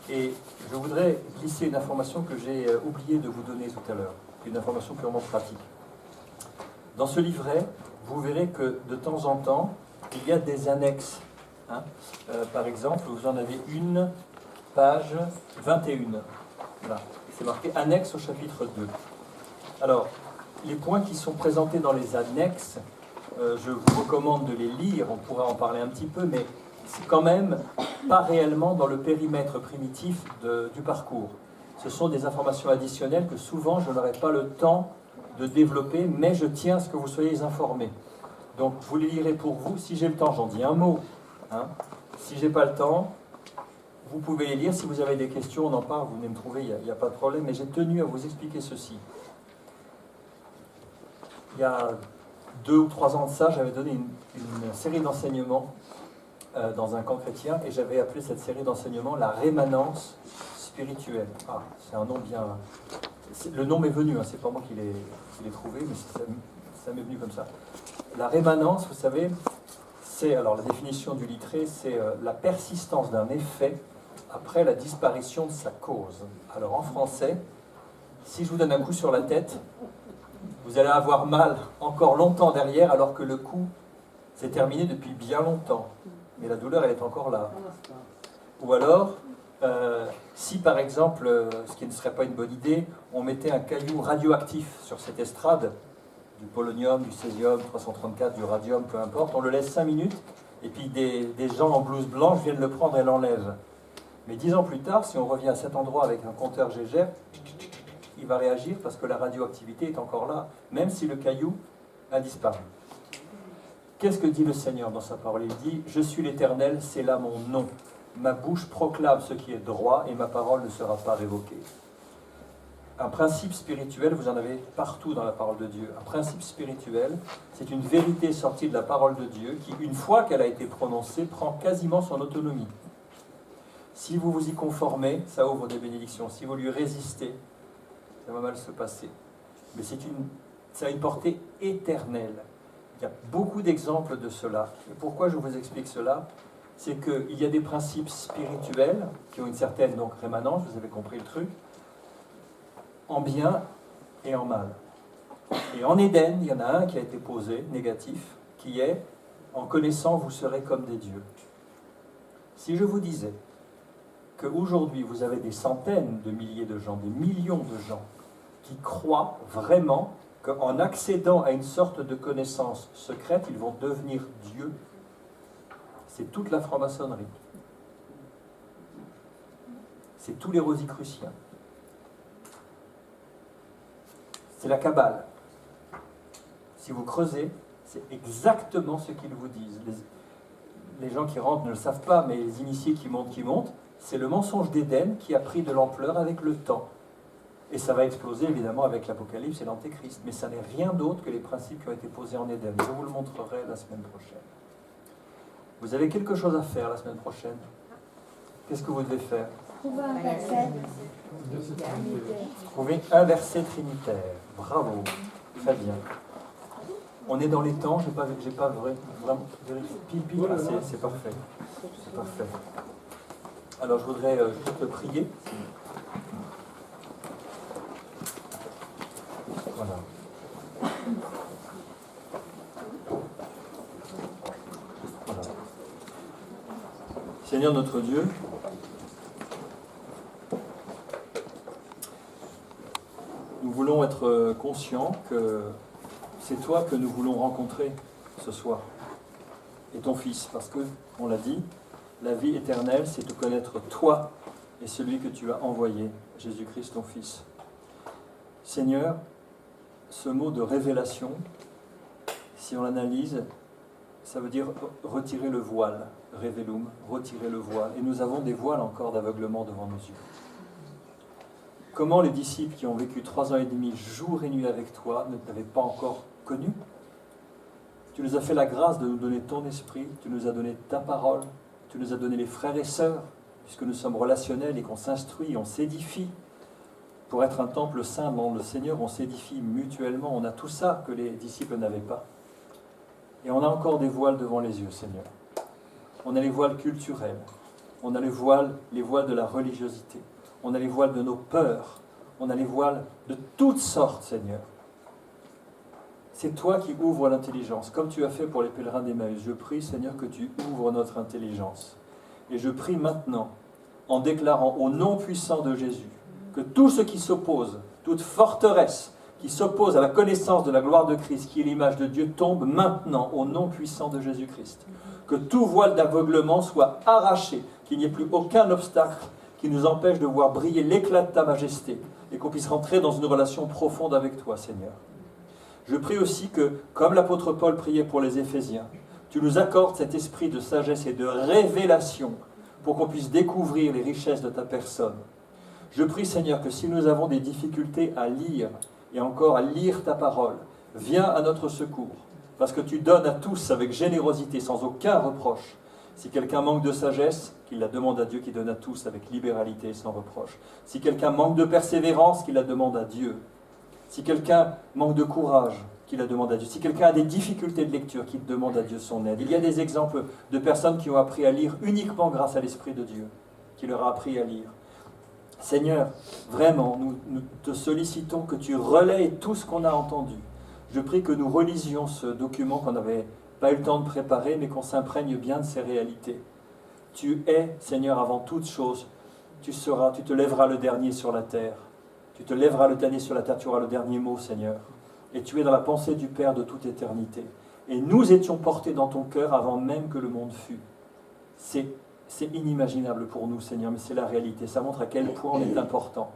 Et je voudrais glisser une information que j'ai oublié de vous donner tout à l'heure, une information purement pratique. Dans ce livret, vous verrez que de temps en temps, il y a des annexes. Hein. Par exemple, vous en avez une, page 21. Voilà. C'est marqué annexe au chapitre 2. Alors, les points qui sont présentés dans les annexes, je vous recommande de les lire, on pourra en parler un petit peu, mais c'est quand même pas réellement dans le périmètre primitif du parcours. Ce sont des informations additionnelles que souvent je n'aurai pas le temps de développer, mais je tiens à ce que vous soyez informés. Donc vous les lirez pour vous. Si j'ai le temps, j'en dis un mot. Hein. Si j'ai pas le temps, vous pouvez les lire. Si vous avez des questions, on en parle, vous venez me trouver, il n'y a pas de problème. Mais j'ai tenu à vous expliquer ceci. Il y a 2 ou 3 ans de ça, j'avais donné une série d'enseignements dans un camp chrétien, et j'avais appelé cette série d'enseignements la rémanence spirituelle. Ah, c'est un nom bien... Le nom m'est venu, hein, c'est pas moi qui l'ai trouvé, mais ça m'est venu comme ça. La rémanence, vous savez, c'est, alors la définition du Littré, c'est la persistance d'un effet après la disparition de sa cause. Alors en français, si je vous donne un coup sur la tête, vous allez avoir mal encore longtemps derrière, alors que le coup s'est terminé depuis bien longtemps. Mais la douleur, elle est encore là. Ou alors, si par exemple, ce qui ne serait pas une bonne idée, on mettait un caillou radioactif sur cette estrade, du polonium, du césium, 334, du radium, peu importe, on le laisse 5 minutes, et puis des gens en blouse blanche viennent le prendre et l'enlèvent. Mais 10 ans plus tard, si on revient à cet endroit avec un compteur Gégère, il va réagir parce que la radioactivité est encore là, même si le caillou a disparu. Qu'est-ce que dit le Seigneur dans sa parole? Il dit « Je suis l'Éternel, c'est là mon nom. Ma bouche proclame ce qui est droit et ma parole ne sera pas révoquée. » Un principe spirituel, vous en avez partout dans la parole de Dieu. Un principe spirituel, c'est une vérité sortie de la parole de Dieu qui, une fois qu'elle a été prononcée, prend quasiment son autonomie. Si vous vous y conformez, ça ouvre des bénédictions. Si vous lui résistez, ça va mal se passer. Mais ça a une portée éternelle. Il y a beaucoup d'exemples de cela. Et pourquoi je vous explique cela? C'est qu'il y a des principes spirituels qui ont une certaine rémanence, vous avez compris le truc, en bien et en mal. Et en Éden, il y en a un qui a été posé, négatif, qui est « En connaissant, vous serez comme des dieux ». Si je vous disais qu'aujourd'hui, vous avez des centaines de milliers de gens, des millions de gens, qui croient vraiment qu'en accédant à une sorte de connaissance secrète, ils vont devenir Dieu, c'est toute la franc-maçonnerie. C'est tous les rosicruciens. C'est la Kabbale. Si vous creusez, c'est exactement ce qu'ils vous disent. Les gens qui rentrent ne le savent pas, mais les initiés qui montent, c'est le mensonge d'Éden qui a pris de l'ampleur avec le temps. Et ça va exploser évidemment avec l'Apocalypse et l'Antéchrist. Mais ça n'est rien d'autre que les principes qui ont été posés en Éden. Je vous le montrerai la semaine prochaine. Vous avez quelque chose à faire la semaine prochaine. Qu'est-ce que vous devez faire? Trouver un verset. Trouver un verset trinitaire. Bravo. Très bien. On est dans les temps, j'ai pas vraiment pile, c'est parfait. C'est parfait. Alors je voudrais juste prier. Voilà. Voilà. Seigneur notre Dieu, nous voulons être conscients que c'est toi que nous voulons rencontrer ce soir, et ton Fils, parce que, on l'a dit, la vie éternelle, c'est de connaître toi et celui que tu as envoyé, Jésus-Christ, ton Fils. Seigneur, ce mot de révélation, si on l'analyse, ça veut dire retirer le voile, révélum, retirer le voile. Et nous avons des voiles encore d'aveuglement devant nos yeux. Comment les disciples qui ont vécu 3 ans et demi, jour et nuit avec toi, ne t'avaient pas encore connu? Tu nous as fait la grâce de nous donner ton esprit, tu nous as donné ta parole, tu nous as donné les frères et sœurs, puisque nous sommes relationnels et qu'on s'instruit, on s'édifie. Pour être un temple saint dans le Seigneur, on s'édifie mutuellement. On a tout ça que les disciples n'avaient pas. Et on a encore des voiles devant les yeux, Seigneur. On a les voiles culturels, on a les voiles de la religiosité, on a les voiles de nos peurs, on a les voiles de toutes sortes, Seigneur. C'est toi qui ouvres l'intelligence, comme tu as fait pour les pèlerins d'Emmaüs. Je prie, Seigneur, que tu ouvres notre intelligence. Et je prie maintenant, en déclarant au nom puissant de Jésus, que tout ce qui s'oppose, toute forteresse qui s'oppose à la connaissance de la gloire de Christ, qui est l'image de Dieu, tombe maintenant au nom puissant de Jésus-Christ. Que tout voile d'aveuglement soit arraché, qu'il n'y ait plus aucun obstacle qui nous empêche de voir briller l'éclat de ta majesté et qu'on puisse rentrer dans une relation profonde avec toi, Seigneur. Je prie aussi que, comme l'apôtre Paul priait pour les Éphésiens, tu nous accordes cet esprit de sagesse et de révélation pour qu'on puisse découvrir les richesses de ta personne. Je prie, Seigneur, que si nous avons des difficultés à lire, et encore à lire ta parole, viens à notre secours, parce que tu donnes à tous avec générosité, sans aucun reproche. Si quelqu'un manque de sagesse, qu'il la demande à Dieu qui donne à tous avec libéralité et sans reproche. Si quelqu'un manque de persévérance, qu'il la demande à Dieu. Si quelqu'un manque de courage, qu'il la demande à Dieu. Si quelqu'un a des difficultés de lecture, qu'il demande à Dieu son aide. Il y a des exemples de personnes qui ont appris à lire uniquement grâce à l'Esprit de Dieu, qui leur a appris à lire. Seigneur, vraiment, nous te sollicitons que tu relayes tout ce qu'on a entendu. Je prie que nous relisions ce document qu'on n'avait pas eu le temps de préparer, mais qu'on s'imprègne bien de ces réalités. Tu es, Seigneur, avant toute chose. Tu te lèveras le dernier sur la terre. Tu te lèveras le dernier sur la terre, tu auras le dernier mot, Seigneur. Et tu es dans la pensée du Père de toute éternité. Et nous étions portés dans ton cœur avant même que le monde fût. C'est inimaginable pour nous, Seigneur, mais c'est la réalité. Ça montre à quel point on est important.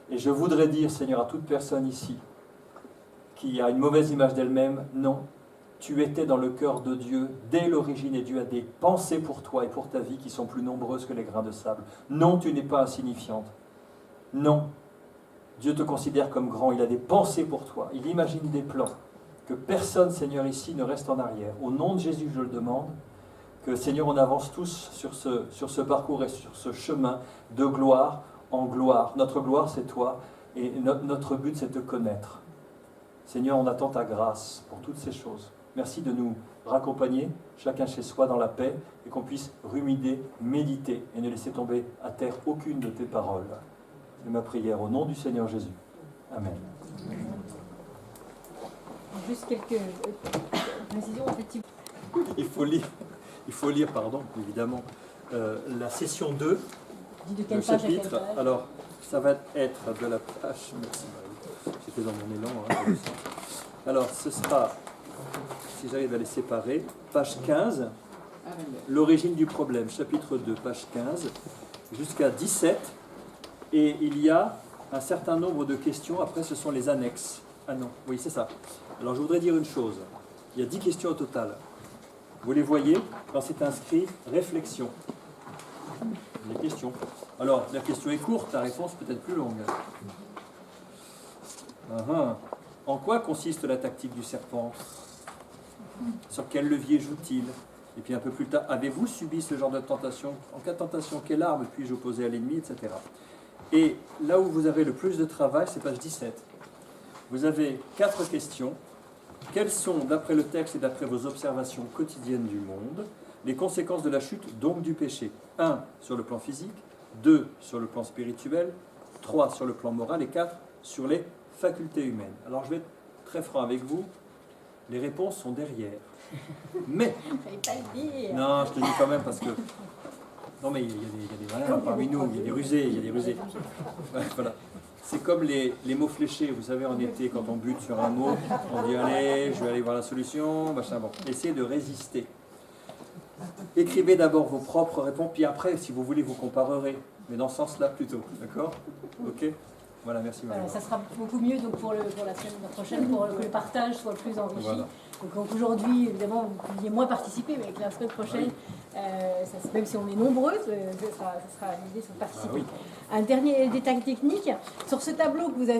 Et je voudrais dire, Seigneur, à toute personne ici qui a une mauvaise image d'elle-même, non. Tu étais dans le cœur de Dieu dès l'origine et Dieu a des pensées pour toi et pour ta vie qui sont plus nombreuses que les grains de sable. Non, tu n'es pas insignifiante. Non. Dieu te considère comme grand. Il a des pensées pour toi. Il imagine des plans. Que personne, Seigneur, ici ne reste en arrière. Au nom de Jésus, je le demande. Que, Seigneur, on avance tous sur ce parcours et sur ce chemin de gloire en gloire. Notre gloire, c'est toi. Et notre but, c'est de te connaître. Seigneur, on attend ta grâce pour toutes ces choses. Merci de nous raccompagner, chacun chez soi, dans la paix, et qu'on puisse ruminer, méditer, et ne laisser tomber à terre aucune de tes paroles. C'est ma prière au nom du Seigneur Jésus. Amen. Juste quelques précisions. Il faut lire, évidemment, la session 2, le chapitre. Alors, ça va être de la page... Merci Marie, j'étais dans mon élan. Alors, ce sera... Si j'arrive à les séparer, page 15, l'origine du problème, chapitre 2, page 15, jusqu'à 17, et il y a un certain nombre de questions, après ce sont les annexes. Ah non, oui c'est ça. Alors je voudrais dire une chose, il y a 10 questions au total. Vous les voyez, quand c'est inscrit, réflexion. Les questions. Alors, la question est courte, la réponse peut-être plus longue. En quoi consiste la tactique du serpent ? Sur quel levier joue-t-il? Et puis un peu plus tard, avez-vous subi ce genre de tentation? En cas de tentation, quelle arme puis-je opposer à l'ennemi, etc. Et là où vous avez le plus de travail, c'est page 17. Vous avez 4 questions. Quelles sont, d'après le texte et d'après vos observations quotidiennes du monde, les conséquences de la chute, donc du péché? 1 sur le plan physique, 2 sur le plan spirituel, 3 sur le plan moral et 4 sur les facultés humaines. Alors je vais être très franc avec vous. Les réponses sont derrière. Mais... Fallait pas le dire. Non, je te dis quand même parce que... Non mais il y a des malins parmi nous, il y a des rusés, Ouais, voilà. C'est comme les mots fléchés, vous savez, en été, quand on bute sur un mot, on dit allez, je vais aller voir la solution, machin, bon. Essayez de résister. Écrivez d'abord vos propres réponses, puis après, si vous voulez, vous comparerez. Mais dans ce sens-là plutôt, d'accord? Ok? Voilà, merci Marie. Ça sera beaucoup mieux donc pour la semaine prochaine, pour que le partage soit plus enrichi. Voilà. Donc aujourd'hui, évidemment, vous pouviez moins participer, mais avec la semaine prochaine, même si on est nombreux, ça sera l'idée de participer. Ah oui. Un dernier détail technique, sur ce tableau que vous avez